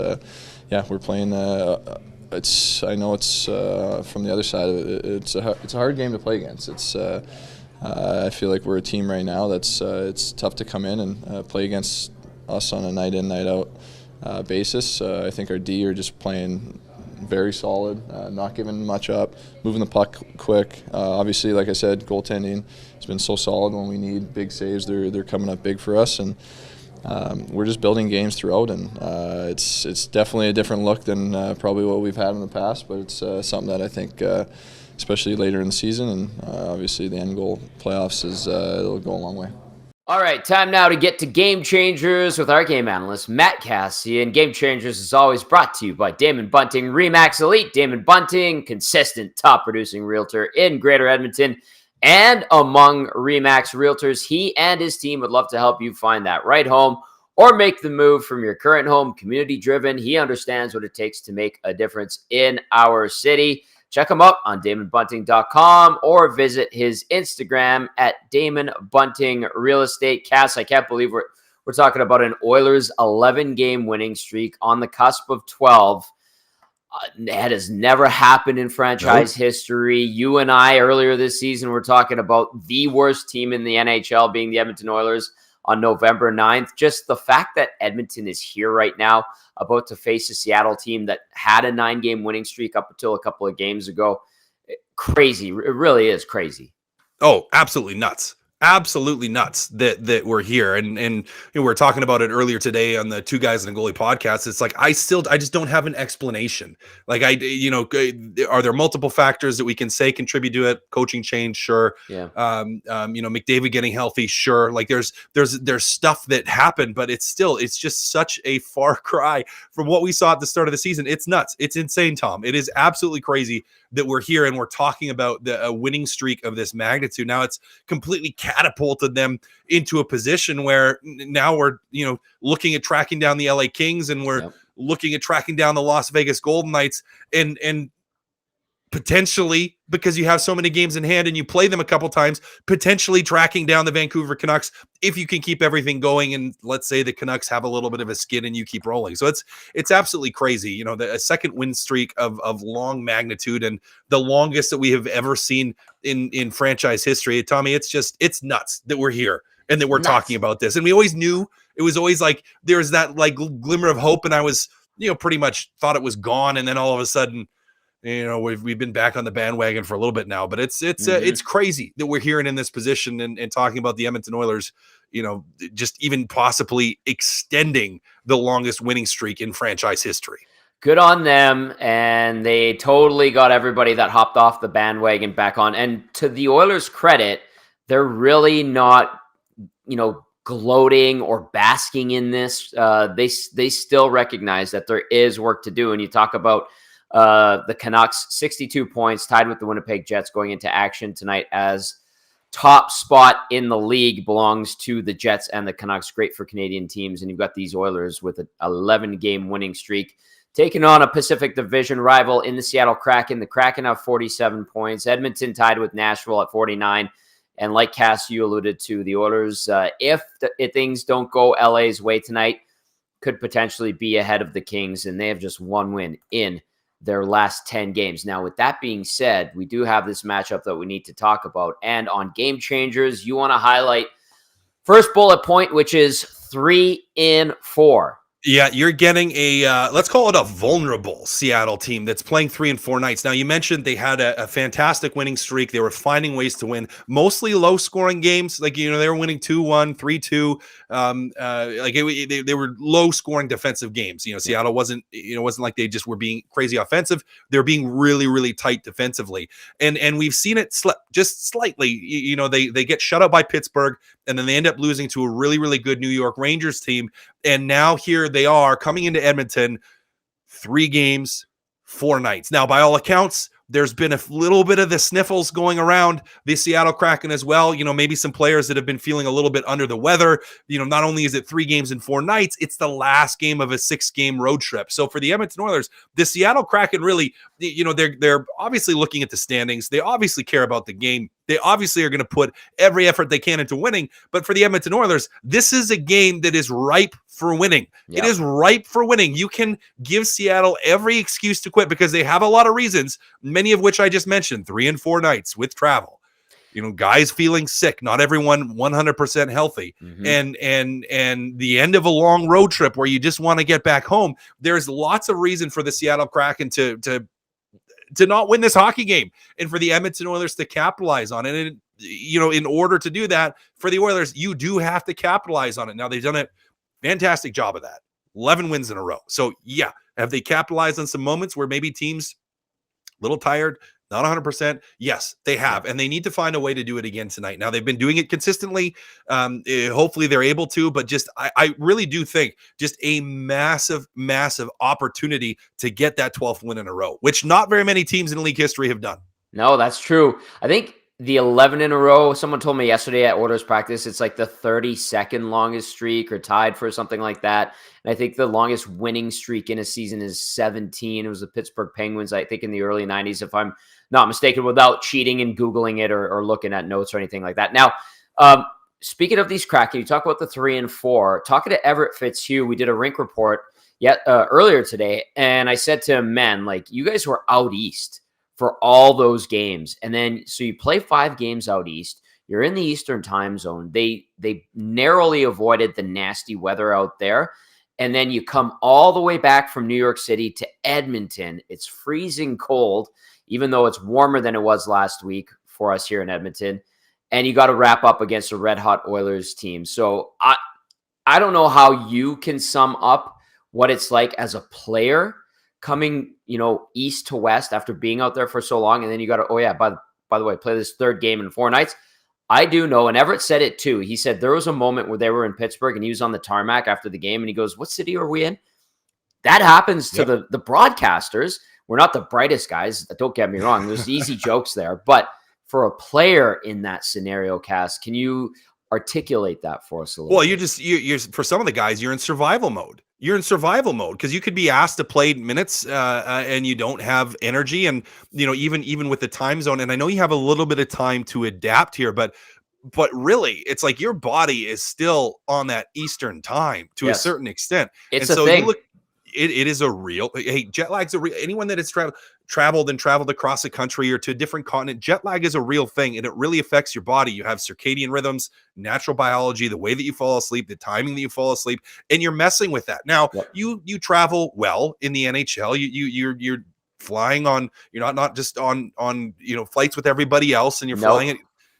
Yeah, we're playing. I know it's from the other side of it. It's a hard game to play against. I feel like we're a team right now that's it's tough to come in and play against us on a night in, night out basis. I think our D are just playing very solid, not giving much up, moving the puck quick. Obviously, like I said, goaltending has been so solid when we need big saves. They're coming up big for us, and we're just building games throughout. And it's definitely a different look than probably what we've had in the past, but it's something that I think, especially later in the season, and obviously the end goal playoffs it'll go a long way. All right, time now to get to Game Changers with our game analyst, Matt Kassian. Game Changers is always brought to you by Damon Bunting, RE/MAX Elite. Damon Bunting, consistent top-producing realtor in Greater Edmonton. And among RE/MAX realtors, he and his team would love to help you find that right home or make the move from your current home. Community-driven, he understands what it takes to make a difference in our city. Check him out on DamonBunting.com or visit his Instagram at Damon Bunting Real Estate. Cass, I can't believe we're talking about an Oilers 11-game winning streak on the cusp of 12. That has never happened in franchise history. You and I earlier this season were talking about the worst team in the NHL being the Edmonton Oilers on November 9th. Just the fact that Edmonton is here right now, about to face a Seattle team that had a 9-game winning streak up until a couple of games ago. Crazy. It really is crazy. Oh, absolutely nuts. Absolutely nuts that we're here. And you know, we were talking about it earlier today on the Two Guys and a Goalie podcast. It's like, I just don't have an explanation. Like, are there multiple factors that we can say contribute to it? Coaching change, sure. Yeah. McDavid getting healthy, sure. Like there's stuff that happened, but it's just such a far cry from what we saw at the start of the season. It's nuts. It's insane, Tom. It is absolutely crazy that we're here and we're talking about a winning streak of this magnitude. Now it's completely catapulted them into a position where now we're, looking at tracking down the LA Kings and we're looking at tracking down the Las Vegas Golden Knights and potentially, because you have so many games in hand and you play them a couple times, potentially tracking down the Vancouver Canucks if you can keep everything going. And let's say the Canucks have a little bit of a skid and you keep rolling. So it's absolutely crazy. A second win streak of long magnitude and the longest that we have ever seen in franchise history. Tommy, it's nuts that we're here and that we're talking about this. And we always knew it was always like, there's that like glimmer of hope. And I was, pretty much thought it was gone. And then all of a sudden, we've been back on the bandwagon for a little bit now, but it's crazy that we're here and in this position and talking about the Edmonton Oilers, just even possibly extending the longest winning streak in franchise history. Good on them, and they totally got everybody that hopped off the bandwagon back on. And to the Oilers' credit, they're really not, gloating or basking in this. They still recognize that there is work to do. And you talk about the Canucks, 62 points, tied with the Winnipeg Jets going into action tonight, as top spot in the league belongs to the Jets and the Canucks. Great for Canadian teams. And you've got these Oilers with an 11-game winning streak, taking on a Pacific Division rival in the Seattle Kraken. The Kraken have 47 points. Edmonton tied with Nashville at 49. And like Cass, you alluded to, the Oilers, if things don't go LA's way tonight, could potentially be ahead of the Kings, and they have just one win in their last 10 games. Now, with that being said, we do have this matchup that we need to talk about. And on Game Changers, you want to highlight first bullet point, which is 3 in 4. Yeah, you're getting a, let's call it a vulnerable Seattle team that's playing 3 and 4 nights. Now, you mentioned they had a fantastic winning streak. They were finding ways to win, mostly low-scoring games. Like, they were winning 2-1, 3-2. They were low-scoring defensive games. Seattle wasn't like they just were being crazy offensive. They're being really, really tight defensively. And we've seen it just slightly. They get shut out by Pittsburgh, and then they end up losing to a really, really good New York Rangers team. And now here they are coming into Edmonton, 3 games, 4 nights. Now, by all accounts, there's been a little bit of the sniffles going around the Seattle Kraken as well. Maybe some players that have been feeling a little bit under the weather. Not only is it 3 games and 4 nights, it's the last game of a 6-game road trip. So for the Edmonton Oilers, the Seattle Kraken really, they're obviously looking at the standings. They obviously care about the game. They obviously are going to put every effort they can into winning. But for the Edmonton Oilers, this is a game that is ripe for winning. Yep. It is ripe for winning. You can give Seattle every excuse to quit because they have a lot of reasons, many of which I just mentioned, 3 and 4 nights with travel. Guys feeling sick, not everyone 100% healthy. Mm-hmm. And the end of a long road trip where you just want to get back home. There's lots of reason for the Seattle Kraken to not win this hockey game and for the Edmonton Oilers to capitalize on it. And, in order to do that for the Oilers, you do have to capitalize on it. Now, they've done a fantastic job of that. 11 wins in a row. So, yeah, have they capitalized on some moments where maybe teams a little tired, not 100%? Yes, they have. And they need to find a way to do it again tonight. Now, they've been doing it consistently. Hopefully they're able to, but I really do think just a massive, massive opportunity to get that 12th win in a row, which not very many teams in league history have done. No, that's true. I think the 11 in a row, someone told me yesterday at Oilers practice, it's like the 32nd longest streak or tied for something like that. And I think the longest winning streak in a season is 17. It was the Pittsburgh Penguins, I think in the early 90s, if I'm not mistaken, without cheating and Googling it or looking at notes or anything like that. Now, speaking of these Kraken, you talk about the 3 and 4. Talking to Everett Fitzhugh, we did a rink report earlier today, and I said to him, man, like, you guys were out east for all those games. And then, so you play 5 games out east. You're in the Eastern time zone. They narrowly avoided the nasty weather out there. And then you come all the way back from New York City to Edmonton. It's freezing cold, even though it's warmer than it was last week for us here in Edmonton. And you got to wrap up against a red-hot Oilers team. So I don't know how you can sum up what it's like as a player coming, east to west after being out there for so long. And then you got to, by the way, play this 3rd game in 4 nights. I do know, and Everett said it too. He said there was a moment where they were in Pittsburgh and he was on the tarmac after the game and he goes, what city are we in? That happens to the broadcasters. We're not the brightest guys. Don't get me wrong. There's easy jokes there. But for a player in that scenario, Cass, can you articulate that for us a little bit? You're for some of the guys, you're in survival mode. You're in survival mode because you could be asked to play minutes and you don't have energy. And, even with the time zone, and I know you have a little bit of time to adapt here, but really it's like your body is still on that Eastern time to a certain extent. It's and a thing. It is a real, jet lag's a real, anyone that has traveled across the country or to a different continent, jet lag is a real thing and it really affects your body. You have circadian rhythms, natural biology, the way that you fall asleep, the timing that you fall asleep, and you're messing with that. Now, you travel well in the NHL. You're flying on, you're not just on flights with everybody else, and you're flying at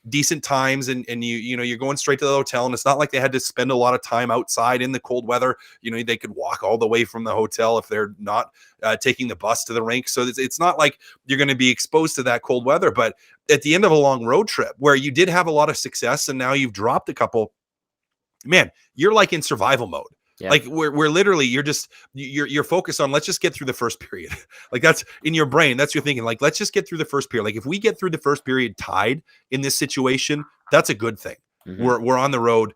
decent times and you're going straight to the hotel, and it's not like they had to spend a lot of time outside in the cold weather. They could walk all the way from the hotel if they're not taking the bus to the rink. So it's not like you're going to be exposed to that cold weather. But at the end of a long road trip where you did have a lot of success and now you've dropped a couple, man, you're like in survival mode. Yeah. Like we're literally, you're focused on, let's just get through the first period. Like that's in your brain. That's your thinking. Like, let's just get through the first period. Like if we get through the first period tied in this situation, that's a good thing. Mm-hmm. We're on the road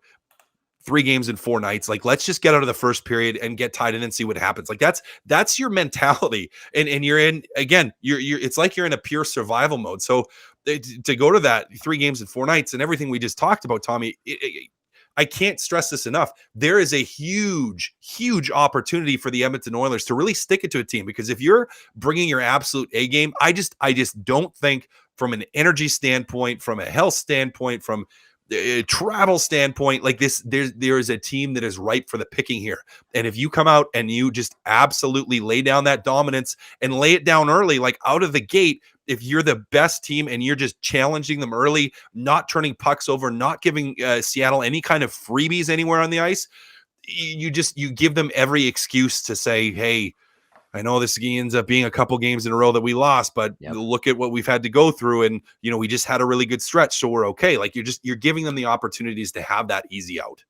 3 games in 4 nights. Like, let's just get out of the first period and get tied in and see what happens. Like that's your mentality. And you're in, again, it's like you're in a pure survival mode. So to go to that 3 games in 4 nights and everything we just talked about, Tommy, I can't stress this enough. There is a huge, huge opportunity for the Edmonton Oilers to really stick it to a team, because if you're bringing your absolute A game, I just don't think, from an energy standpoint, from a health standpoint, from a travel standpoint, like this, there is a team that is ripe for the picking here. And if you come out and you just absolutely lay down that dominance and lay it down early, like out of the gate, if you're the best team and you're just challenging them early, not turning pucks over, not giving Seattle any kind of freebies anywhere on the ice, you give them every excuse to say, hey, I know this ends up being a couple games in a row that we lost, but look at what we've had to go through. And, we just had a really good stretch, so we're okay. Like, you're giving them the opportunities to have that easy out.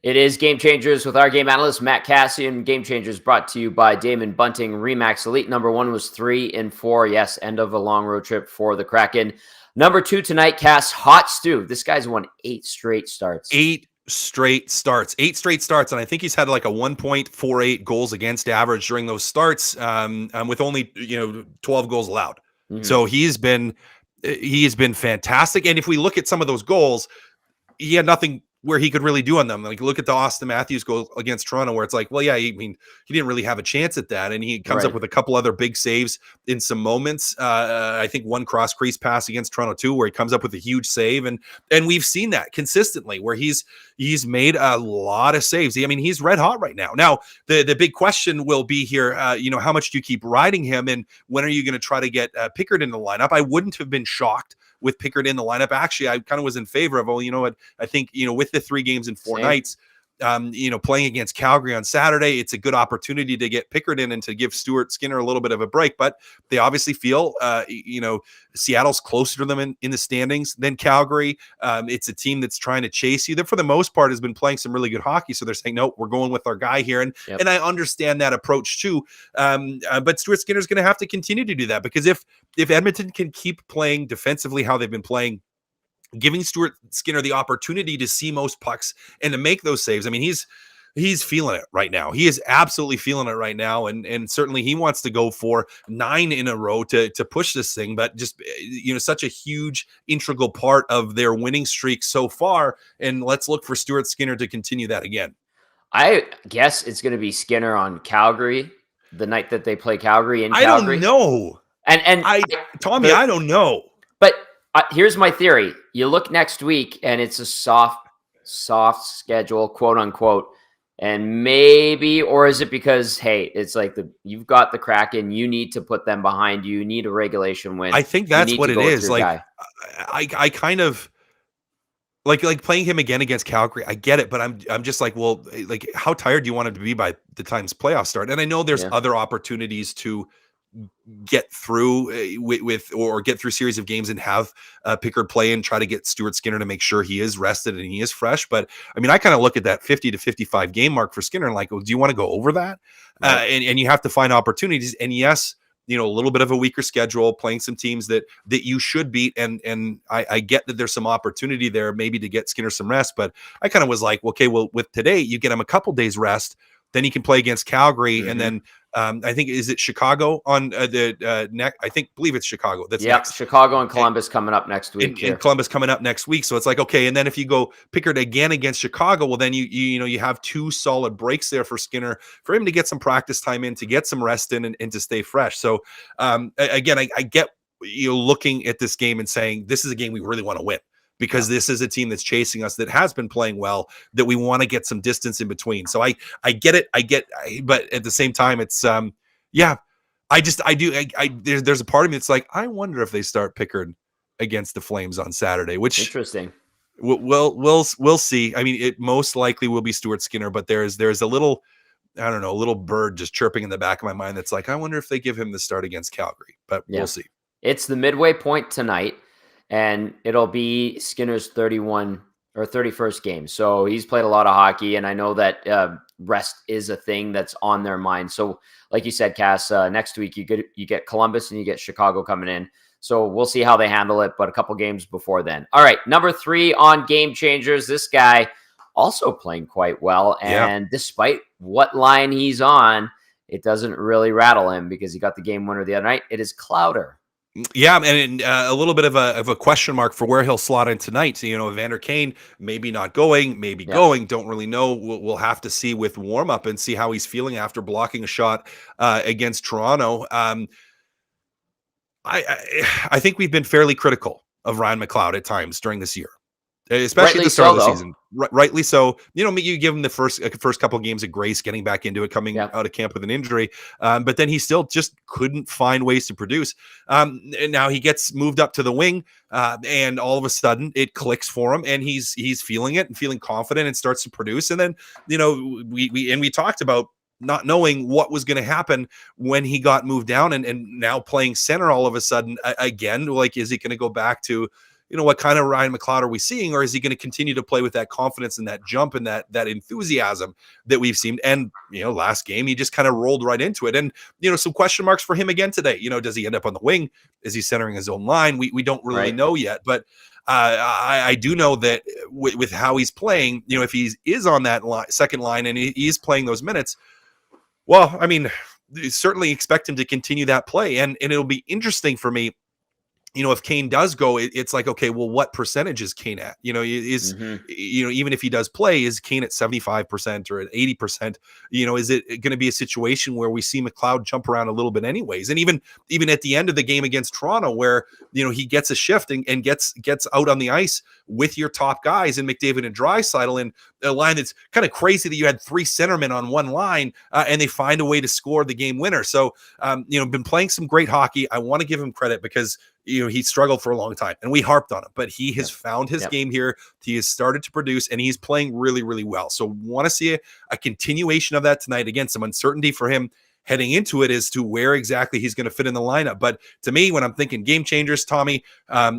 It is Game Changers with our game analyst, Matt Kassian. Game Changers brought to you by Damon Bunting, Remax Elite. Number 1 was 3-4. Yes, end of a long road trip for the Kraken. Number 2 tonight, Cass, Hot Stew. This guy's won 8 straight starts. 8 straight starts. And I think he's had like a 1.48 goals against average during those starts, with only 12 goals allowed. Mm-hmm. So he has been fantastic. And if we look at some of those goals, he had nothing where he could really do on them. Like, look at the Austin Matthews goal against Toronto, where it's like, well, yeah, he didn't really have a chance at that. And he comes up with a couple other big saves in some moments. I think one cross crease pass against Toronto too, where he comes up with a huge save. And we've seen that consistently, where he's made a lot of saves. He's red hot right now. Now, the big question will be here, how much do you keep riding him? And when are you going to try to get Pickard in the lineup? I wouldn't have been shocked with Pickard in the lineup. Actually, I kind of was in favor of, I think, with the 3 games in 4 nights, playing against Calgary on Saturday, it's a good opportunity to get Pickard in and to give Stuart Skinner a little bit of a break. But they obviously feel, Seattle's closer to them in the standings than Calgary. It's a team that's trying to chase you, that for the most part has been playing some really good hockey. So they're saying, no, we're going with our guy here. And I understand that approach too. But Stuart Skinner's going to have to continue to do that, because if Edmonton can keep playing defensively how they've been playing, giving Stuart Skinner the opportunity to see most pucks and to make those saves. He's feeling it right now. He is absolutely feeling it right now. And certainly he wants to go for 9 in a row to push this thing, but just, such a huge integral part of their winning streak so far. And let's look for Stuart Skinner to continue that again. I guess it's going to be Skinner on Calgary, the night that they play Calgary in Calgary. I don't know. Tommy, I don't know. But here's my theory. You look next week and it's a soft schedule, quote unquote. And maybe, or is it because, hey, it's like you've got the Kraken, you need to put them behind you, need a regulation win. I think that's what it is. Like, I kind of like playing him again against Calgary. I get it, but I'm just like, well, like, how tired do you want him to be by the time's playoffs start? And I know there's other opportunities to get through or get through series of games and have Pickard play and try to get Stuart Skinner to make sure he is rested and he is fresh. But I kind of look at that 50 to 55 game mark for Skinner and like, well, do you want to go over that? Right. And you have to find opportunities. And yes, a little bit of a weaker schedule, playing some teams that you should beat. And I get that there's some opportunity there maybe to get Skinner some rest. But I kind of was like, okay, well, with today, you get him a couple days rest, then he can play against Calgary. Mm-hmm. And then I think, is it Chicago on the next? Believe it's Chicago. That's next. Chicago and Columbus coming up next week. And Columbus coming up next week. So it's like, okay. And then if you go Pickard again against Chicago, well, then you have 2 solid breaks there for Skinner, for him to get some practice time in, to get some rest in, and to stay fresh. So again, I get looking at this game and saying, this is a game we really want to win, because this is a team that's chasing us, that has been playing well, that we want to get some distance in between. So I get it. But at the same time, it's there's a part of me that's like, I wonder if they start Pickard against the Flames on Saturday, which interesting. We'll see. It most likely will be Stuart Skinner, but there's a little, I don't know, a little bird just chirping in the back of my mind that's like, I wonder if they give him the start against Calgary, but we'll see. It's the midway point tonight. And it'll be Skinner's 31st game. So he's played a lot of hockey, and I know that rest is a thing that's on their mind. So like you said, Cass, next week you get Columbus and you get Chicago coming in. So we'll see how they handle it, but a couple games before then. All right, number 3 on Game Changers. This guy also playing quite well. And despite what line he's on, it doesn't really rattle him, because he got the game winner the other night. It is Clowder. Yeah, and a little bit of a question mark for where he'll slot in tonight. Evander Kane maybe not going, maybe Yeah. going. Don't really know. We'll have to see with warm up and see how he's feeling after blocking a shot against Toronto. I think we've been fairly critical of Ryan McLeod at times during this year, especially at Rightly the start so, of the though. season. Rightly so. You give him the first couple of games of grace, getting back into it, coming Yeah. out of camp with an injury, but then he still just couldn't find ways to produce. And now he gets moved up to the wing, and all of a sudden it clicks for him, and he's feeling it and feeling confident and starts to produce. And then we talked about not knowing what was going to happen when he got moved down and now playing center all of a sudden again. Like, is he going to go back to what kind of Ryan McLeod are we seeing, or is he going to continue to play with that confidence and that jump and that enthusiasm that we've seen? And last game he just kind of rolled right into it. And some question marks for him again today. Does he end up on the wing? Is he centering his own line? We don't really know yet, but I do know that with how he's playing, if he is on that second line and he's playing those minutes, well, I mean, certainly expect him to continue that play, and it'll be interesting for me. If Kane does go, it's like, okay, well, what percentage is Kane at? Even if he does play, is Kane at 75% or at 80%? Is it going to be a situation where we see McLeod jump around a little bit anyways? And even at the end of the game against Toronto, where he gets a shift and gets out on the ice with your top guys and McDavid and Draisaitl in a line that's kind of crazy that you had three centermen on one line and they find a way to score the game winner. So, been playing some great hockey. I want to give him credit because he struggled for a long time and we harped on him, but he has found his game here. He has started to produce and he's playing really, really well. So want to see a continuation of that tonight. Again, some uncertainty for him heading into it as to where exactly he's going to fit in the lineup. But to me, when I'm thinking game changers, Tommy,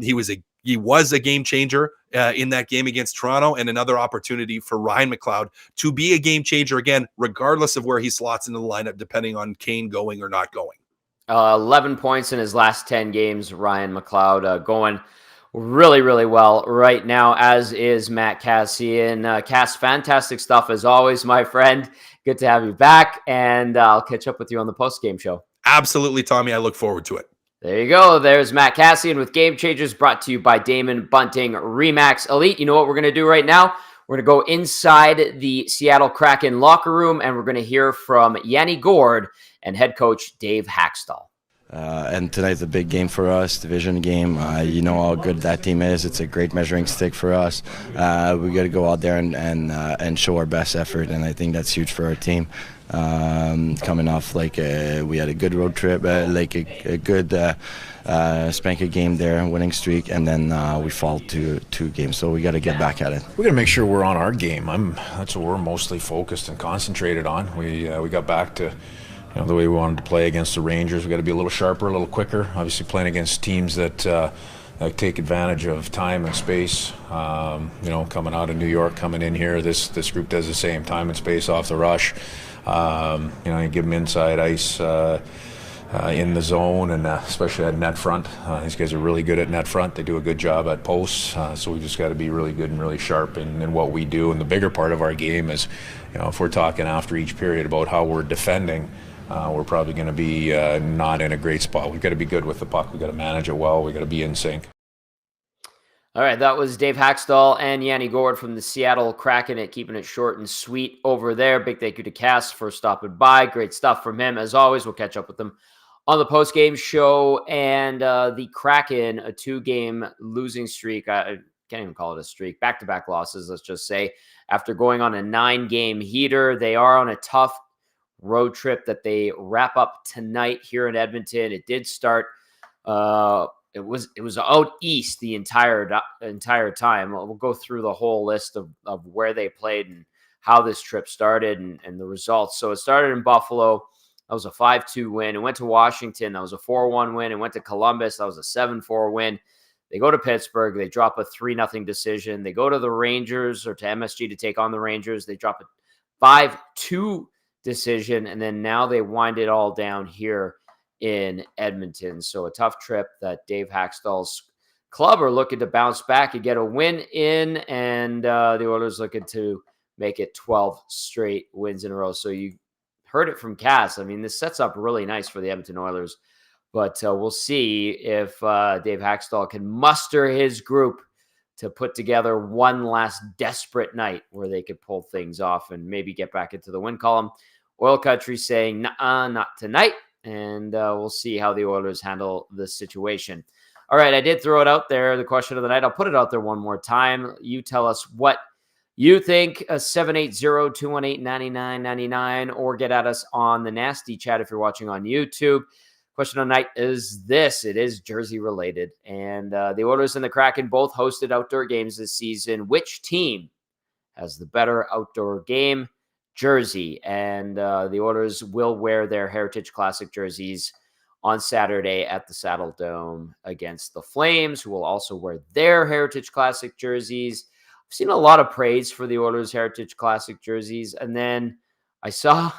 he was a game changer in that game against Toronto, and another opportunity for Ryan McLeod to be a game changer again, regardless of where he slots into the lineup, depending on Kane going or not going. 11 points in his last 10 games. Ryan McLeod going really, really well right now, as is Matt Kassian. Cass, fantastic stuff as always, my friend. Good to have you back, and I'll catch up with you on the post-game show. Absolutely, Tommy. I look forward to it. There you go. There's Matt Kassian with Game Changers, brought to you by Damon Bunting Remax Elite. You know what we're going to do right now? We're going to go inside the Seattle Kraken locker room, and we're going to hear from Yanni Gourde and head coach Dave Haxtell. And tonight's a big game for us, division game. You know how good that team is. It's a great measuring stick for us. We got to go out there and show our best effort, and I think that's huge for our team. Coming off we had a good road trip, a good spanker game there, winning streak, and then we fall to two games. So we got to get back at it. We got to make sure we're on our game. That's what we're mostly focused and concentrated on. We got back to the way we wanted to play against the Rangers. We got to be a little sharper, a little quicker. Obviously, playing against teams that take advantage of time and space. Coming out of New York, coming in here, this group does the same. Time and space off the rush. You give them inside ice in the zone, and especially at net front. These guys are really good at net front. They do a good job at posts. So we just got to be really good and really sharp in what we do. And the bigger part of our game is, if we're talking after each period about how we're defending, we're probably going to be not in a great spot. We've got to be good with the puck. We've got to manage it well. We've got to be in sync. All right, that was Dave Haxtell and Yanni Gourde from the Seattle Kraken at keeping it short and sweet over there. Big thank you to Cass for stopping by. Great stuff from him. As always, we'll catch up with them on the post-game show. And the Kraken, a 2-game losing streak. I can't even call it a streak. Back-to-back losses, let's just say. After going on a 9-game heater, they are on a tough road trip that they wrap up tonight here in Edmonton. It did start it was out east the entire time. We'll go through the whole list of where they played and how this trip started and the results. So it started in Buffalo. That was a 5-2 win. It went to Washington. That was a 4-1 win. It went to Columbus. That was a 7-4 win. They go to Pittsburgh. They drop a 3-0 decision. They go to the Rangers, or to MSG, to take on the Rangers. They drop a 5-2 decision, and then now they wind it all down here in Edmonton. So a tough trip that Dave Haxtell's club are looking to bounce back and get a win in, and the Oilers looking to make it 12 straight wins in a row. So you heard it from Cass. I mean, this sets up really nice for the Edmonton Oilers But we'll see if Dave Haxtell can muster his group to put together one last desperate night where they could pull things off and maybe get back into the win column. Oil Country saying, nah, not tonight. And we'll see how the Oilers handle this situation. All right, I did throw it out there, the question of the night. I'll put it out there one more time. You tell us what you think, 780-218-9999, or get at us on the Nasty Chat if you're watching on YouTube. Question of the night is this. It is Jersey related. And the Oilers and the Kraken both hosted outdoor games this season. Which team has the better outdoor game? Jersey. And the Oilers will wear their Heritage Classic jerseys on Saturday at the Saddle Dome against the Flames, who will also wear their Heritage Classic jerseys. I've seen a lot of praise for the Oilers Heritage Classic jerseys. And then I saw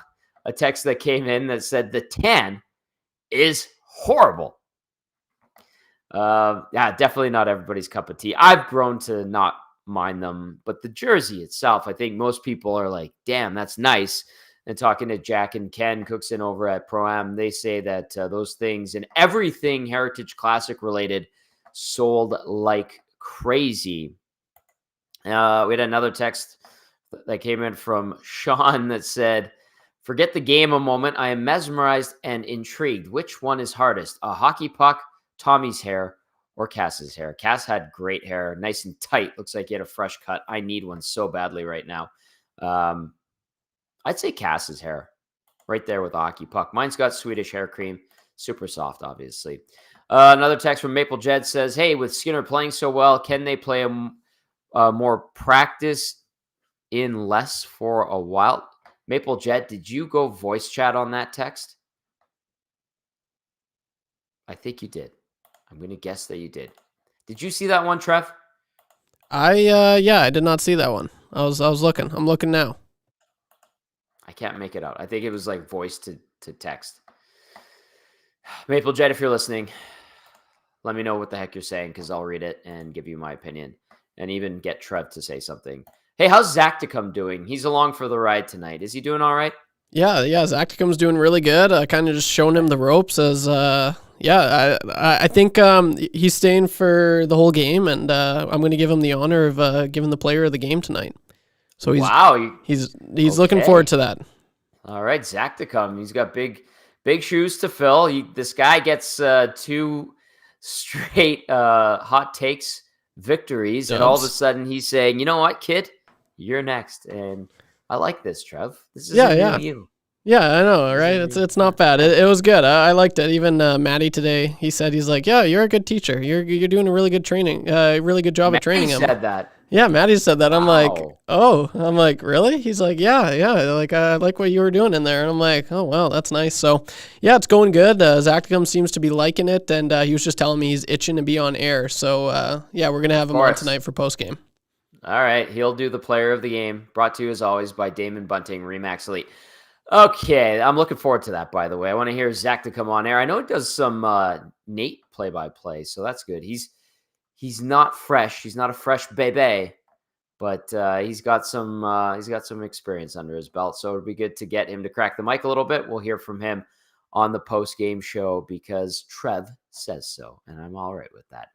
a text that came in that said the tan is horrible. Yeah, definitely not everybody's cup of tea. I've grown to not mind them, but the jersey itself, I think most people are like, damn, that's nice. And talking to Jack and Ken Cookson over at Pro-Am, they say that those things and everything Heritage Classic related sold like crazy. We had another text that came in from Sean that said, forget the game a moment. I am mesmerized and intrigued. Which one is hardest? A hockey puck, Tommy's hair, or Cass's hair? Cass had great hair, nice and tight. Looks like he had a fresh cut. I need one so badly right now. I'd say Cass's hair right there with a hockey puck. Mine's got Swedish hair cream. Super soft, obviously. Another text from Maple Jed says, hey, with Skinner playing so well, can they play more practice in less for a while? Maple Jet, did you go voice chat on that text? I think you did. I'm going to guess that you did. Did you see that one, Trev? I did not see that one. I was looking. I'm looking now. I can't make it out. I think it was like voice to text. Maple Jet, if you're listening, let me know what the heck you're saying, because I'll read it and give you my opinion and even get Trev to say something. Hey, how's Zacticum doing? He's along for the ride tonight. Is he doing all right? Yeah, Zacticum's doing really good. I kind of just showing him the ropes as, I think he's staying for the whole game, and I'm going to give him the honor of giving the player of the game tonight. So he's looking forward to that. All right, Zacticum. He's got big shoes to fill. This guy gets 2 straight hot takes victories, and all of a sudden he's saying, you know what, kid? You're next. And I like this, Trev. This is you. Yeah, I know, right? It's not bad. It was good. I liked it. Even Maddie today, he's like, yeah, you're a good teacher. You're doing a really good training, really good job at training him. Said that. Yeah, Maddie said that. I'm like, oh, I'm like, really? He's like, yeah. Like, I like what you were doing in there. And I'm like, oh, well, that's nice. So, yeah, it's going good. Zacticum seems to be liking it. And he was just telling me he's itching to be on air. So, yeah, we're going to have him on tonight for postgame. All right. He'll do the player of the game. Brought to you, as always, by Damon Bunting, Remax Elite. Okay. I'm looking forward to that, by the way. I want to hear Zacticum on air. I know he does some Nate play-by-play, so that's good. He's not fresh. He's not a fresh bebe, but he's got some experience under his belt. So it'd be good to get him to crack the mic a little bit. We'll hear from him on the post-game show because Trev says so, and I'm all right with that.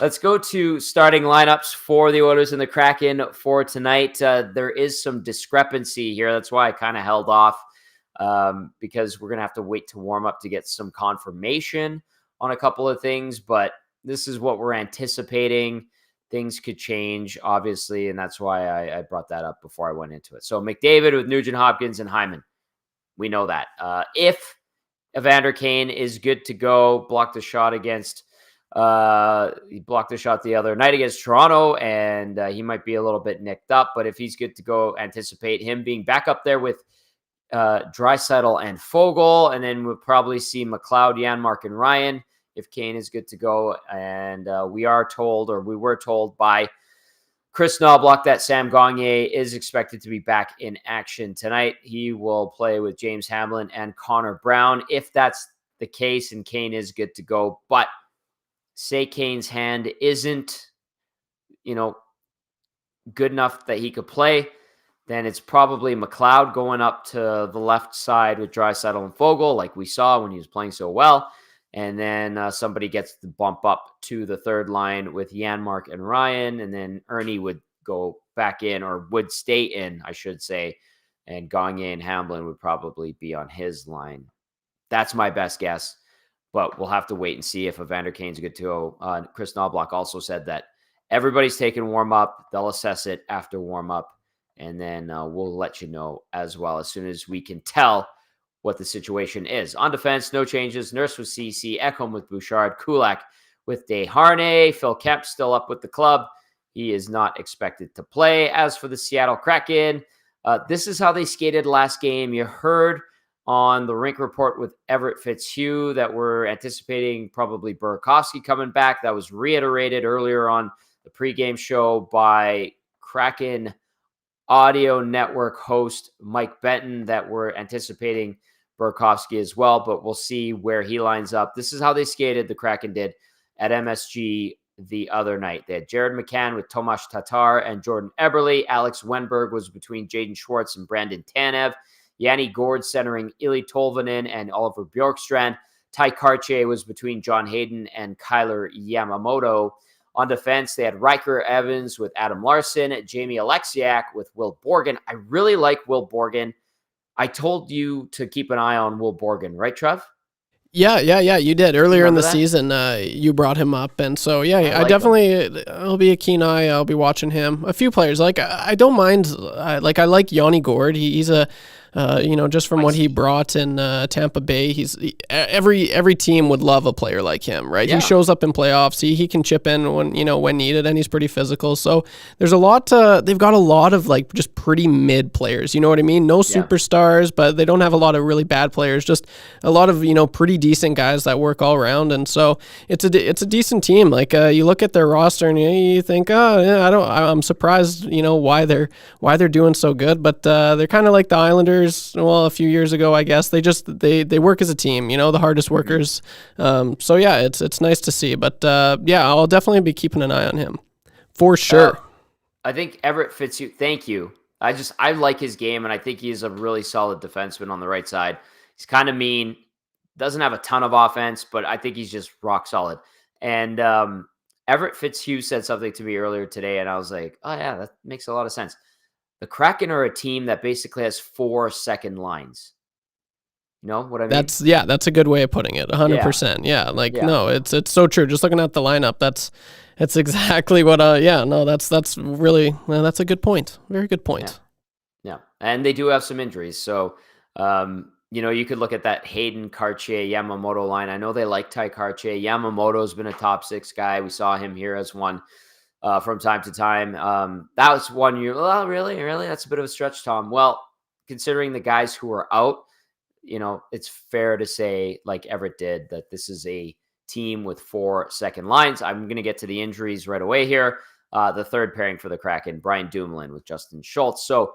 Let's go to starting lineups for the Oilers and the Kraken for tonight. There is some discrepancy here. That's why I kind of held off because we're going to have to wait to warm up to get some confirmation on a couple of things, but this is what we're anticipating. Things could change, obviously, and that's why I brought that up before I went into it. So McDavid with Nugent Hopkins and Hyman. We know that. If Evander Kane is good to go, blocked a shot he blocked a shot the other night against Toronto, and he might be a little bit nicked up, but if he's good to go, anticipate him being back up there with Draisaitl and Fogle, and then we'll probably see McLeod, Janmark, and Ryan if Kane is good to go. And we were told by Chris Knobloch that Sam Gagner is expected to be back in action tonight. He will play with James Hamlin and Connor Brown if that's the case and Kane is good to go. But say Kane's hand isn't, good enough that he could play, then it's probably McLeod going up to the left side with Draisaitl and Fogle, like we saw when he was playing so well. And then somebody gets the bump up to the third line with Janmark and Ryan. And then Ernie would go back in, or would stay in, I should say. And Gagne and Hamblin would probably be on his line. That's my best guess. But we'll have to wait and see if Evander Kane's good to go. Chris Knobloch also said that everybody's taking warm-up. They'll assess it after warm-up. And then we'll let you know as well as soon as we can tell what the situation is. On defense, no changes. Nurse with CC, Ekholm with Bouchard, Kulak with Desharnais. Phil Kemp still up with the club. He is not expected to play. As for the Seattle Kraken, this is how they skated last game. You heard on the rink report with Everett Fitzhugh that we're anticipating probably Burakovsky coming back. That was reiterated earlier on the pregame show by Kraken Audio Network host Mike Benton that we're anticipating Burakovsky as well, but we'll see where he lines up. This is how they skated, the Kraken did, at MSG the other night. They had Jared McCann with Tomas Tatar and Jordan Eberle. Alex Wenberg was between Jaden Schwartz and Brandon Tanev. Yanni Gord centering Ili Tolvanen and Oliver Bjorkstrand. Ty Cartier was between John Hayden and Kyler Yamamoto. On defense, they had Riker Evans with Adam Larson, Jamie Alexiak with Will Borgen. I really like Will Borgen. I told you to keep an eye on Will Borgen, right, Trev? Yeah, you did. Earlier in the that? season, you brought him up. And so, I like definitely, I'll be a keen eye. I'll be watching him. A few players, like, I don't mind, I like Yanni Gord. He's a, just from what he brought in Tampa Bay, every team would love a player like him, right? Yeah. He shows up in playoffs. He can chip in when needed, and he's pretty physical. So there's a lot. They've got a lot of like just pretty mid players. You know what I mean? No superstars, but they don't have a lot of really bad players. Just a lot of pretty decent guys that work all around. And so it's a decent team. Like you look at their roster and you think, I'm surprised. Why they're doing so good, but they're kind of like the Islanders. Well, a few years ago, I guess they work as a team, the hardest workers. So yeah, it's nice to see, but I'll definitely be keeping an eye on him for sure. I think Everett Fitzhugh, thank you. I like his game, and I think he's a really solid defenseman on the right side. He's kind of mean, doesn't have a ton of offense, but I think he's just rock solid. And Everett Fitzhugh said something to me earlier today, and I was like, oh yeah, that makes a lot of sense. The Kraken are a team that basically has 4 second lines. You know what I mean? That's a good way of putting it. 100%. Yeah. No, it's so true. Just looking at the lineup, that's exactly what. That's really that's a good point. Very good point. Yeah. And they do have some injuries, so you could look at that Hayden, Cartier, Yamamoto line. I know they like Ty Cartier. Yamamoto's been a top 6 guy. We saw him here as one. From time to time. That was 1 year. Well, really? That's a bit of a stretch, Tom. Well, considering the guys who are out, it's fair to say, like Everett did, that this is a team with 4 second lines. I'm going to get to the injuries right away here. The third pairing for the Kraken, Brian Dumoulin with Justin Schultz. So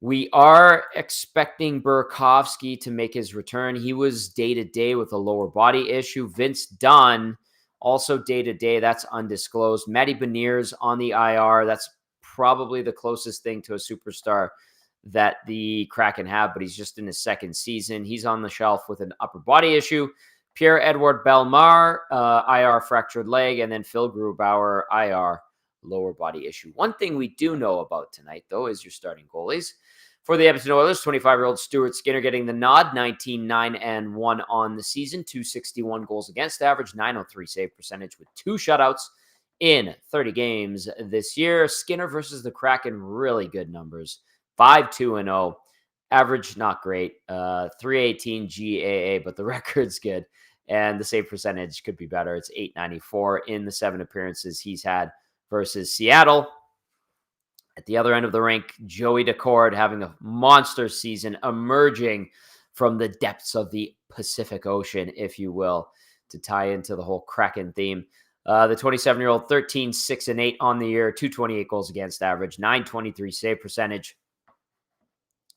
we are expecting Burakovsky to make his return. He was day-to-day with a lower body issue. Vince Dunn, also day-to-day, that's undisclosed. Matty Beniers on the IR. That's probably the closest thing to a superstar that the Kraken have, but he's just in his second season. He's on the shelf with an upper body issue. Pierre-Edouard Bellemare, IR fractured leg, and then Phil Grubauer, IR lower body issue. One thing we do know about tonight, though, is your starting goalies. For the Edmonton Oilers, 25-year-old Stuart Skinner getting the nod, 19-9-1 on the season, 261 goals against average, 903 save percentage with 2 shutouts in 30 games this year. Skinner versus the Kraken, really good numbers, 5-2-0, average not great, 318 GAA, but the record's good, and the save percentage could be better. It's 894 in the 7 appearances he's had versus Seattle. At the other end of the rink, Joey Decord having a monster season, emerging from the depths of the Pacific Ocean, if you will, to tie into the whole Kraken theme. The 27-year-old, 13-6-8 on the year, 228 goals against average, 923 save percentage,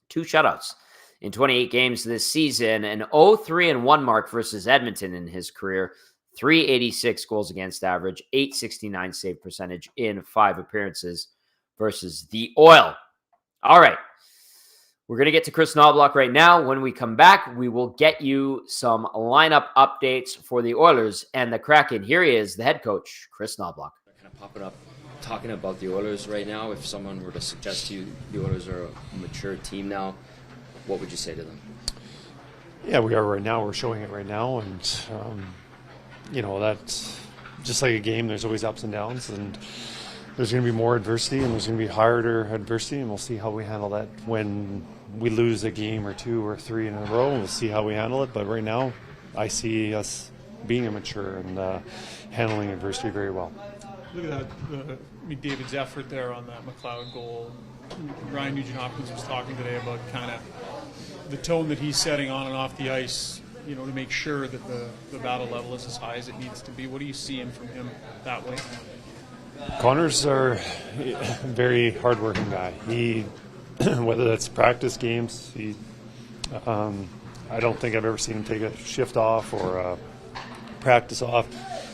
2 shutouts in 28 games this season, an 0-3-1 mark versus Edmonton in his career, 386 goals against average, 869 save percentage in 5 appearances versus the Oil. All right. We're going to get to Chris Knobloch right now. When we come back, we will get you some lineup updates for the Oilers and the Kraken. Here he is, the head coach, Chris Knobloch. Kind of popping up, talking about the Oilers right now. If someone were to suggest to you the Oilers are a mature team now, what would you say to them? Yeah, we are right now. We're showing it right now. And, that's just like a game. There's always ups and downs. And there's going to be more adversity, and there's going to be harder adversity, and we'll see how we handle that when we lose a game or 2 or 3 in a row. We'll see how we handle it. But right now, I see us being immature and handling adversity very well. Look at that, McDavid's effort there on that McLeod goal. Ryan Nugent-Hopkins was talking today about kind of the tone that he's setting on and off the ice, to make sure that the battle level is as high as it needs to be. What are you seeing from him that way? Connor's a very hardworking guy. He, whether that's practice games, I don't think I've ever seen him take a shift off or practice off.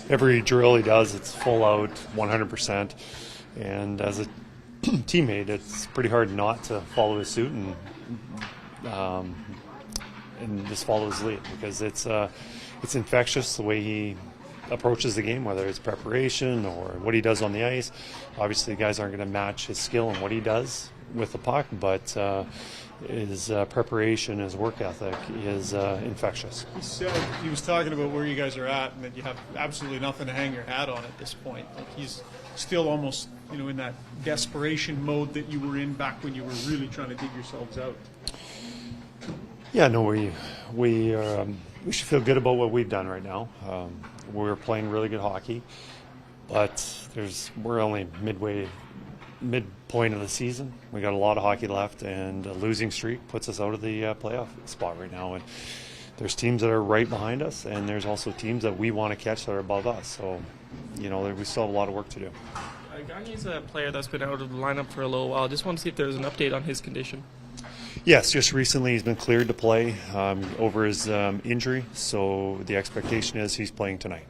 Every drill he does, it's full out, 100%. And as a teammate, it's pretty hard not to follow his suit and just follow his lead, because it's infectious the way he approaches the game, whether it's preparation or what he does on the ice. Obviously, the guys aren't going to match his skill and what he does with the puck, but his preparation, his work ethic is infectious. He was talking about where you guys are at, and that you have absolutely nothing to hang your hat on at this point. Like, he's still almost, in that desperation mode that you were in back when you were really trying to dig yourselves out. Yeah, no, we should feel good about what we've done right now. We're playing really good hockey, but we're only midpoint of the season. We got a lot of hockey left, and a losing streak puts us out of the playoff spot right now. And there's teams that are right behind us, and there's also teams that we want to catch that are above us. So, we still have a lot of work to do. Gagne's a player that's been out of the lineup for a little while. Just want to see if there's an update on his condition. Yes, just recently he's been cleared to play over his injury, so the expectation is he's playing tonight.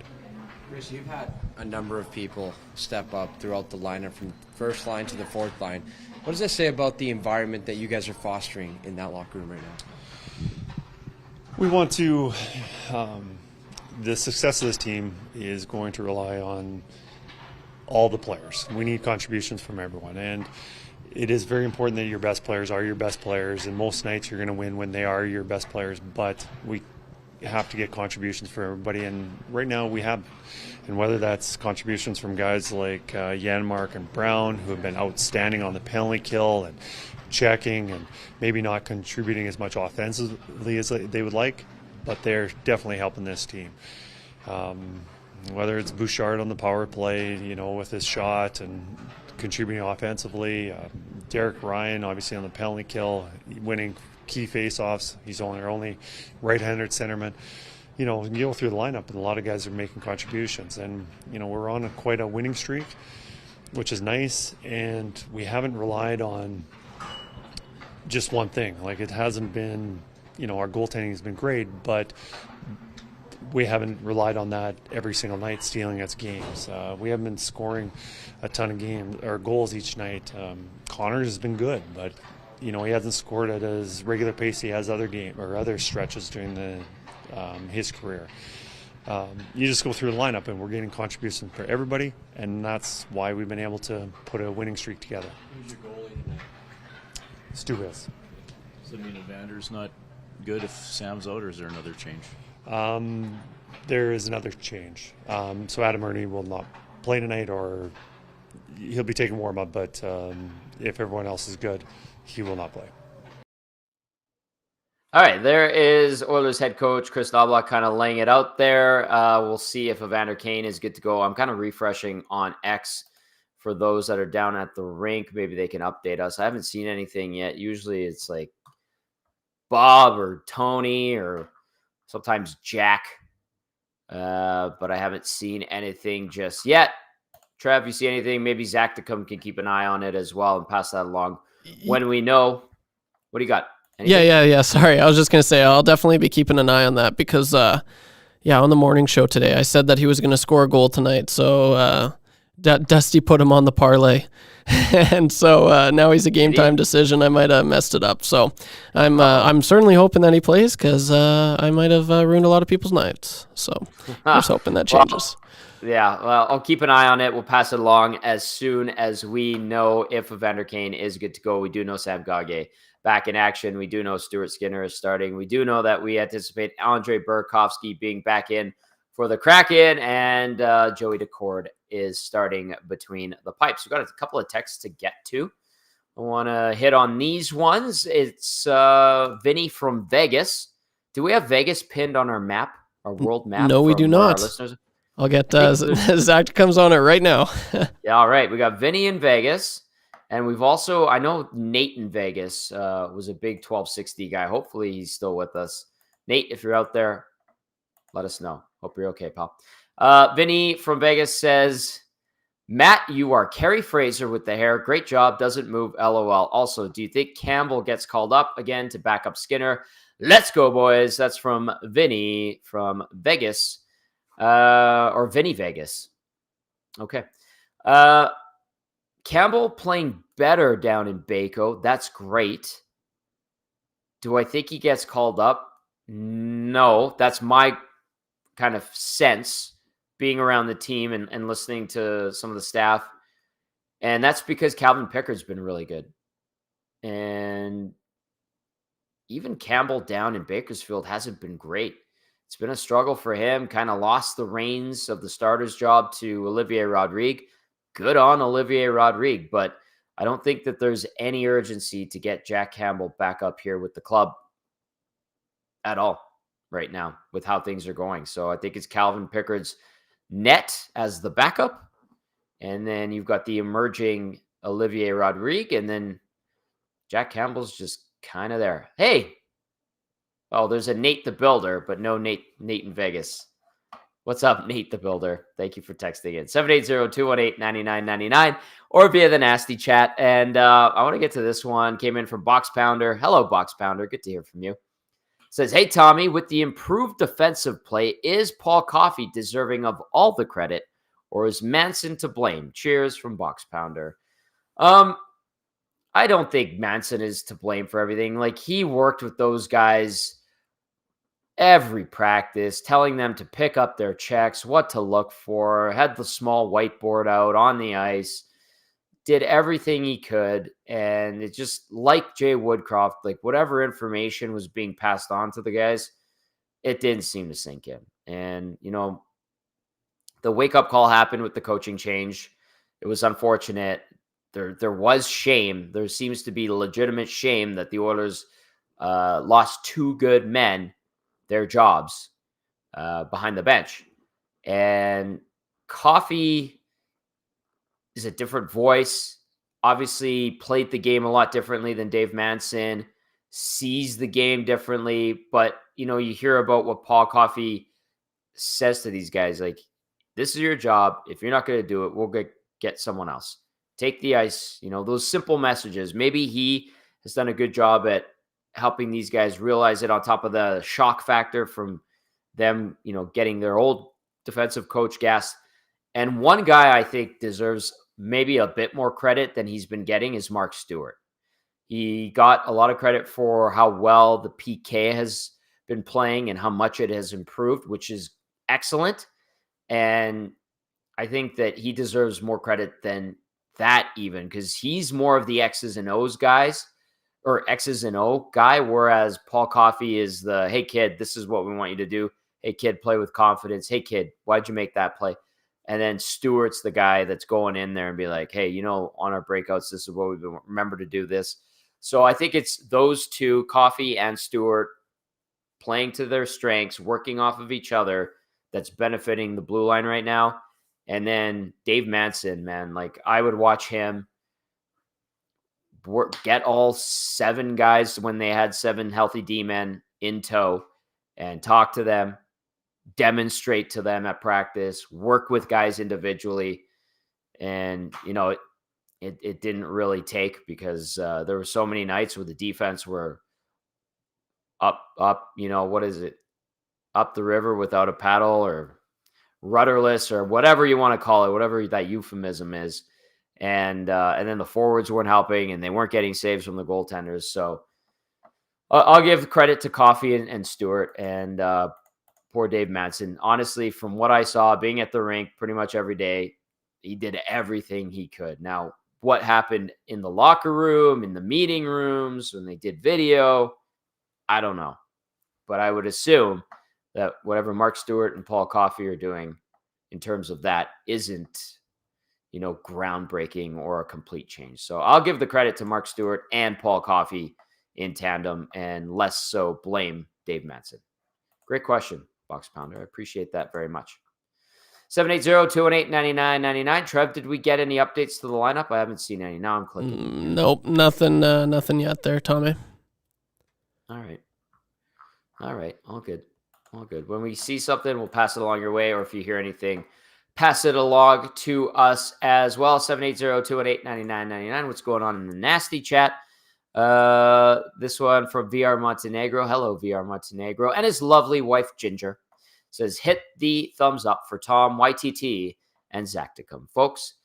Rich, you've had a number of people step up throughout the lineup from first line to the fourth line. What does that say about the environment that you guys are fostering in that locker room right now? We want to, the success of this team is going to rely on all the players. We need contributions from everyone, and it is very important that your best players are your best players, and most nights you're going to win when they are your best players, but we have to get contributions from everybody, and right now we have. And whether that's contributions from guys like Janmark and Brown, who have been outstanding on the penalty kill and checking and maybe not contributing as much offensively as they would like, but they're definitely helping this team. Whether it's Bouchard on the power play, with his shot and contributing offensively, Derek Ryan obviously on the penalty kill, winning key face-offs. He's our only right-handed centerman. You go through the lineup, and a lot of guys are making contributions, and we're on quite a winning streak, which is nice, and we haven't relied on just one thing. Like, it hasn't been, our goaltending has been great, but we haven't relied on that every single night, stealing us games. We haven't been scoring a ton of games or goals each night. Connors has been good, but he hasn't scored at his regular pace he has other stretches during his career. You just go through the lineup, and we're getting contributions for everybody, and that's why we've been able to put a winning streak together. Who's your goalie tonight? Stubias. Does that mean Evander's not good if Sam's out, or is there another change? There is another change. So Adam Ernie will not play tonight, or he'll be taking warm-up, but if everyone else is good, he will not play. All right, there is Oilers head coach Chris Knobloch kind of laying it out there. We'll see if Evander Kane is good to go. I'm kind of refreshing on X for those that are down at the rink. Maybe they can update us. I haven't seen anything yet. Usually it's like Bob or Tony or sometimes Jack, but I haven't seen anything just yet. Trev, you see anything? Maybe Zach to come can keep an eye on it as well and pass that along when we know. What do you got? Anything? Yeah. Sorry, I was just going to say I'll definitely be keeping an eye on that because, on the morning show today, I said that he was going to score a goal tonight. So Dusty put him on the parlay, and so now he's a game time decision. I might have messed it up, so I'm certainly hoping that he plays because I might have ruined a lot of people's nights. So I'm just hoping that changes. Yeah, well, I'll keep an eye on it. We'll pass it along as soon as we know if Evander Kane is good to go. We do know Sam Gage back in action. We do know Stuart Skinner is starting. We do know that we anticipate Andre Burakovsky being back in for the Kraken, and Joey Decord is starting between the pipes. We've got a couple of texts to get to. I want to hit on these ones. It's Vinny from Vegas. Do we have Vegas pinned on our map, our world map? No, we do not. I'll get Zach comes on it right now. Yeah, all right. We got Vinny in Vegas. And we've also, I know Nate in Vegas was a big 1260 guy. Hopefully he's still with us. Nate, if you're out there, let us know. Hope you're okay, pal. Vinny from Vegas says, Matt, you are Carrie Fraser with the hair. Great job. Doesn't move. LOL. Also, do you think Campbell gets called up again to back up Skinner? Let's go, boys. That's from Vinny from Vegas. Or Vinny Vegas. Okay. Campbell playing better down in Baco. That's great. Do I think he gets called up? No. That's my kind of sense being around the team and listening to some of the staff. And that's because Calvin Pickard's been really good. And even Campbell down in Bakersfield hasn't been great. It's been a struggle for him. Kind of lost the reins of the starter's job to Olivier Rodrigue. Good on Olivier Rodrigue, but I don't think that there's any urgency to get Jack Campbell back up here with the club at all right now with how things are going. So I think it's Calvin Pickard's net as the backup. And then you've got the emerging Olivier Rodrigue, and then Jack Campbell's just kind of there. Hey, oh, there's a Nate the Builder, but no Nate in Vegas. What's up, Nate the Builder? Thank you for texting in. 780-218-9999 or via the nasty chat. And I want to get to this one. Came in from Box Pounder. Hello, Box Pounder. Good to hear from you. Says, hey, Tommy, with the improved defensive play, is Paul Coffey deserving of all the credit, or is Manson to blame? Cheers from Box Pounder. I don't think Manson is to blame for everything. Like, he worked with those guys every practice, telling them to pick up their checks, what to look for, had the small whiteboard out on the ice, did everything he could. And it just, like Jay Woodcroft, like whatever information was being passed on to the guys, it didn't seem to sink in. And, you know, the wake-up call happened with the coaching change. It was unfortunate. There was shame. There seems to be legitimate shame that the Oilers lost two good men their jobs behind the bench. And Coffey is a different voice. Obviously played the game a lot differently than Dave Manson, sees the game differently. But, you know, you hear about what Paul Coffey says to these guys, like, this is your job. If you're not going to do it, we'll get someone else. Take the ice, you know, those simple messages. Maybe he has done a good job at helping these guys realize it, on top of the shock factor from them, you know, getting their old defensive coach gassed. And one guy I think deserves maybe a bit more credit than he's been getting is Mark Stewart. He got a lot of credit for how well the PK has been playing and how much it has improved, which is excellent. And I think that he deserves more credit than that, even, because he's more of the X's and O's guys, or X's and O guy, whereas Paul Coffey is the, hey, kid, this is what we want you to do. Hey, kid, play with confidence. Hey, kid, why'd you make that play? And then Stewart's the guy that's going in there and be like, hey, you know, on our breakouts, this is what we've been, remember to do this. So I think it's those two, Coffey and Stewart, playing to their strengths, working off of each other, that's benefiting the blue line right now. And then Dave Manson, man, like, I would watch him get all seven guys when they had seven healthy D-men in tow and talk to them, demonstrate to them at practice, work with guys individually. And, you know, it didn't really take, because there were so many nights where the defense were up, you know, what is it? Up the river without a paddle, or rudderless or whatever you want to call it, whatever that euphemism is. And then the forwards weren't helping, and they weren't getting saves from the goaltenders. So I'll give credit to Coffey and Stewart and poor Dave Madsen. Honestly, from what I saw, being at the rink pretty much every day, he did everything he could. Now, what happened in the locker room, in the meeting rooms, when they did video, I don't know. But I would assume that whatever Mark Stewart and Paul Coffey are doing in terms of that isn't, groundbreaking or a complete change. So I'll give the credit to Mark Stewart and Paul Coffey in tandem, and less so blame Dave Madsen. Great question, Box Pounder. I appreciate that very much. 780-218-9999. Trev, did we get any updates to the lineup? I haven't seen any. Now I'm clicking. Nope, nothing yet there, Tommy. All right. All good. When we see something, we'll pass it along your way, or if you hear anything, pass it along to us as well. 780-218-9999. What's going on in the nasty chat? This one from VR Montenegro. Hello, VR Montenegro. And his lovely wife, Ginger, says, hit the thumbs up for Tom, YTT, and Zacticum. Folks,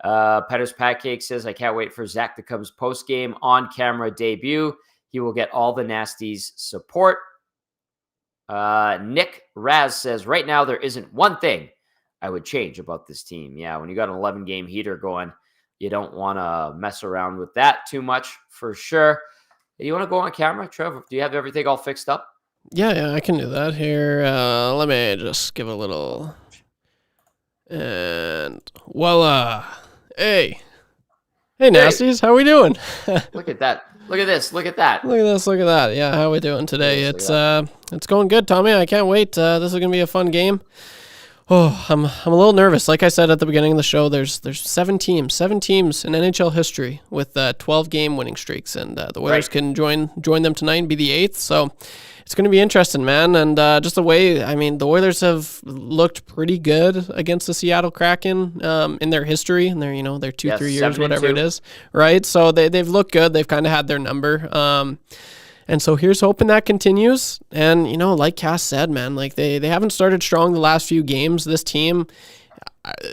Petter's Pancake says, I can't wait for Zacticum's post-game on-camera debut. He will get all the nasties support. Nick Raz says, right now there isn't one thing I would change about this team. Yeah, when you got an 11-game heater going, you don't want to mess around with that too much, for sure. You want to go on camera, Trevor? Do you have everything all fixed up? Yeah, I can do that here. Let me just give a little. And voila. Hey, nasties, how we doing? Look at that. Look at this. Look at that. Look at this. Look at that. Yeah, how we doing today? It's going good, Tommy. I can't wait. This is gonna be a fun game. Oh, I'm a little nervous. Like I said at the beginning of the show, there's 7 teams in NHL history with 12-game winning streaks, and the Oilers can join them tonight and be the 8th. So it's going to be interesting, man. And just the way, the Oilers have looked pretty good against the Seattle Kraken in their history, in their 2-3 years, whatever it is, right? So they've looked good. They've kind of had their number. And so here's hoping that continues. And, like Cass said, man, like they haven't started strong the last few games. This team,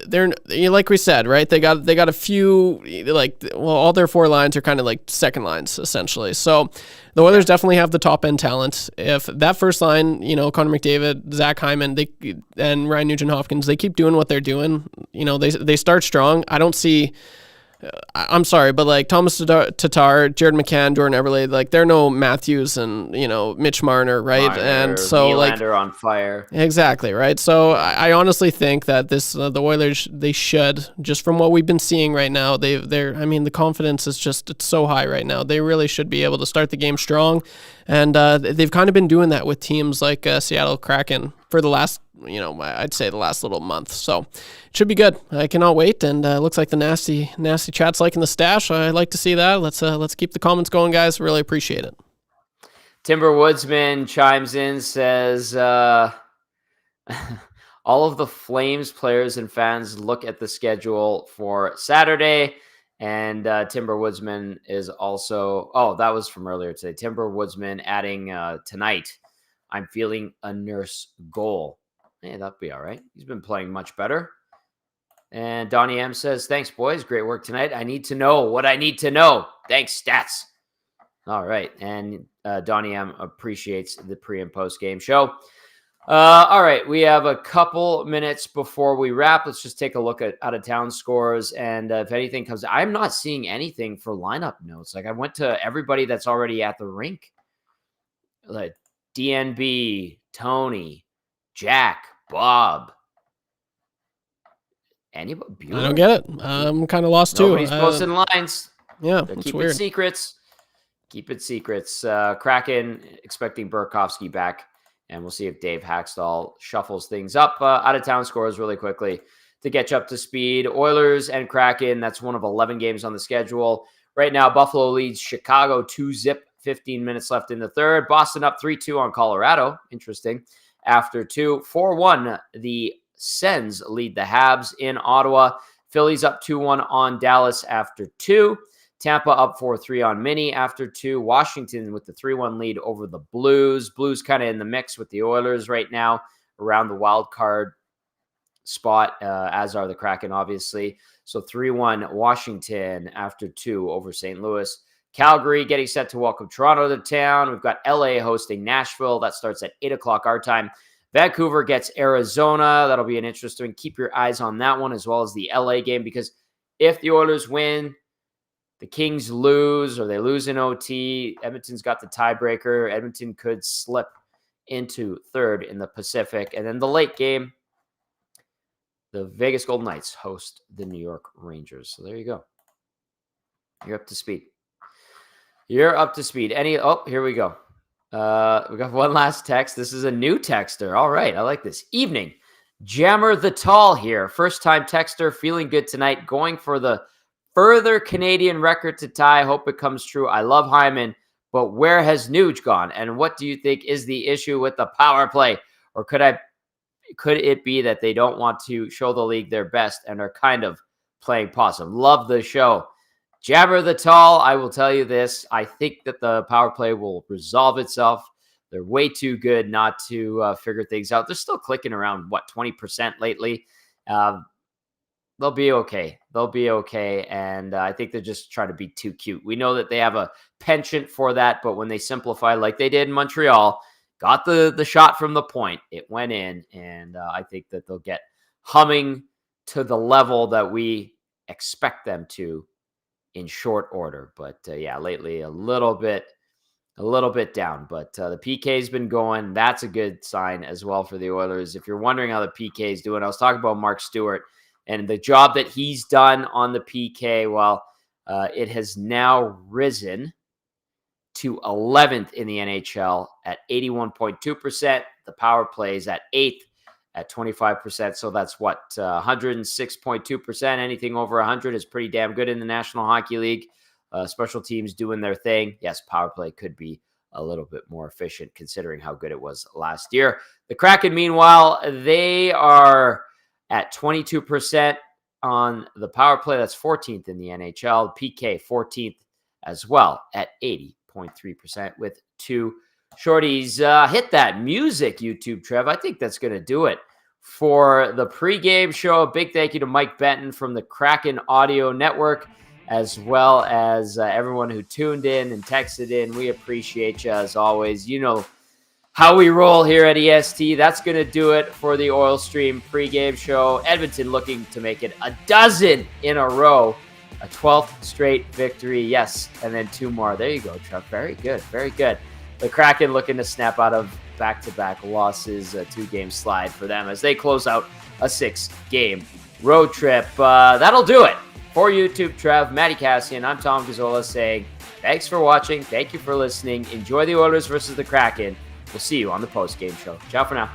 they're, like we said, right? They got a few, all their 4 lines are kind of like second lines, essentially. So the Oilers definitely have the top end talent. If that first line, Connor McDavid, Zach Hyman, and Ryan Nugent-Hopkins, they keep doing what they're doing. They start strong. I don't see... I'm sorry, but like Thomas Tatar, Jared McCann, Jordan Eberle, they're no Matthews and Mitch Marner, right? And so Nylander on fire. Exactly, right? So I honestly think that the Oilers, they should, just from what we've been seeing right now, the confidence is it's so high right now. They really should be able to start the game strong, and they've kind of been doing that with teams like Seattle Kraken for the last, I'd say the last little month. So it should be good. I cannot wait. And looks like the nasty chat's liking the stash. I'd like to see that. Let's keep the comments going, guys. Really appreciate it. Timber Woodsman chimes in, says, all of the Flames players and fans look at the schedule for Saturday. And Timber Woodsman is also, that was from earlier today. Timber Woodsman adding tonight, I'm feeling a Nurse goal. Yeah, that'll be all right. He's been playing much better. And Donnie M says, thanks, boys. Great work tonight. I need to know what I need to know. Thanks, stats. All right. And Donnie M appreciates the pre and post game show. All right. We have a couple minutes before we wrap. Let's just take a look at out of town scores. And if anything comes, I'm not seeing anything for lineup notes. Like I went to everybody that's already at the rink. Like DNB, Tony, Jack, Bob. Anybody? I don't get it. I'm kind of lost too. Nobody's posting lines. Yeah, keep it secrets. Keep it secrets. Kraken expecting Burakovsky back, and we'll see if Dave Haxtell shuffles things up. Out of town scores really quickly to get you up to speed. Oilers and Kraken. That's one of 11 games on the schedule right now. Buffalo leads Chicago 2-0. 15 minutes left in the third. Boston up 3-2 on Colorado. Interesting. After 2, 4-1. The Sens lead the Habs in Ottawa. Phillies up 2-1 on Dallas after 2. Tampa up 4-3 on Mini after 2. Washington with the 3-1 lead over the Blues. Blues kind of in the mix with the Oilers right now around the wild card spot, as are the Kraken, obviously. So 3-1 Washington after 2 over St. Louis. Calgary getting set to welcome Toronto to town. We've got LA hosting Nashville. That starts at 8 o'clock our time. Vancouver gets Arizona. That'll be an interesting. Keep your eyes on that one, as well as the LA game, because if the Oilers win, the Kings lose, or they lose in OT, Edmonton's got the tiebreaker. Edmonton could slip into third in the Pacific. And then the late game, the Vegas Golden Knights host the New York Rangers. So there you go. You're up to speed. You're up to speed. Here we go. We got one last text. This is a new texter. All right. I like this. Evening. Jammer the Tall here. First time texter. Feeling good tonight. Going for the further Canadian record to tie. Hope it comes true. I love Hyman, but where has Nuge gone? And what do you think is the issue with the power play? Or could it be that they don't want to show the league their best and are kind of playing possum? Love the show. Jabber the Tall, I will tell you this. I think that the power play will resolve itself. They're way too good not to figure things out. They're still clicking around, 20% lately. They'll be okay. They'll be okay. And I think they're just trying to be too cute. We know that they have a penchant for that, but when they simplify like they did in Montreal, got the shot from the point, it went in. And I think that they'll get humming to the level that we expect them to in short order. But lately a little bit down, but the PK's been going. That's a good sign as well for the Oilers. If you're wondering how the PK is doing, I was talking about Mark Stewart and the job that he's done on the PK. Well, it has now risen to 11th in the NHL at 81.2%. The power play is at 8th at 25%. So that's 106.2%. Anything over 100 is pretty damn good in the National Hockey League. Special teams doing their thing. Yes, power play could be a little bit more efficient considering how good it was last year. The Kraken, meanwhile, they are at 22% on the power play. That's 14th in the NHL. PK 14th as well at 80.3% with 2 shorties. Hit that music, YouTube, Trev. I think that's going to do it for the pregame show. A big thank you to Mike Benton from the Kraken Audio Network, as well as everyone who tuned in and texted in. We appreciate you as always. You know how we roll here at EST. That's going to do it for the Oil Stream pregame show. Edmonton looking to make it a dozen in a row. A 12th straight victory. Yes, and then 2 more. There you go, Chuck. Very good. Very good. The Kraken looking to snap out of back-to-back losses. A 2-game slide for them as they close out a 6-game road trip. That'll do it for YouTube, Trev. Matt Kassian. I'm Tom Gazzola saying thanks for watching. Thank you for listening. Enjoy the Oilers versus the Kraken. We'll see you on the post-game show. Ciao for now.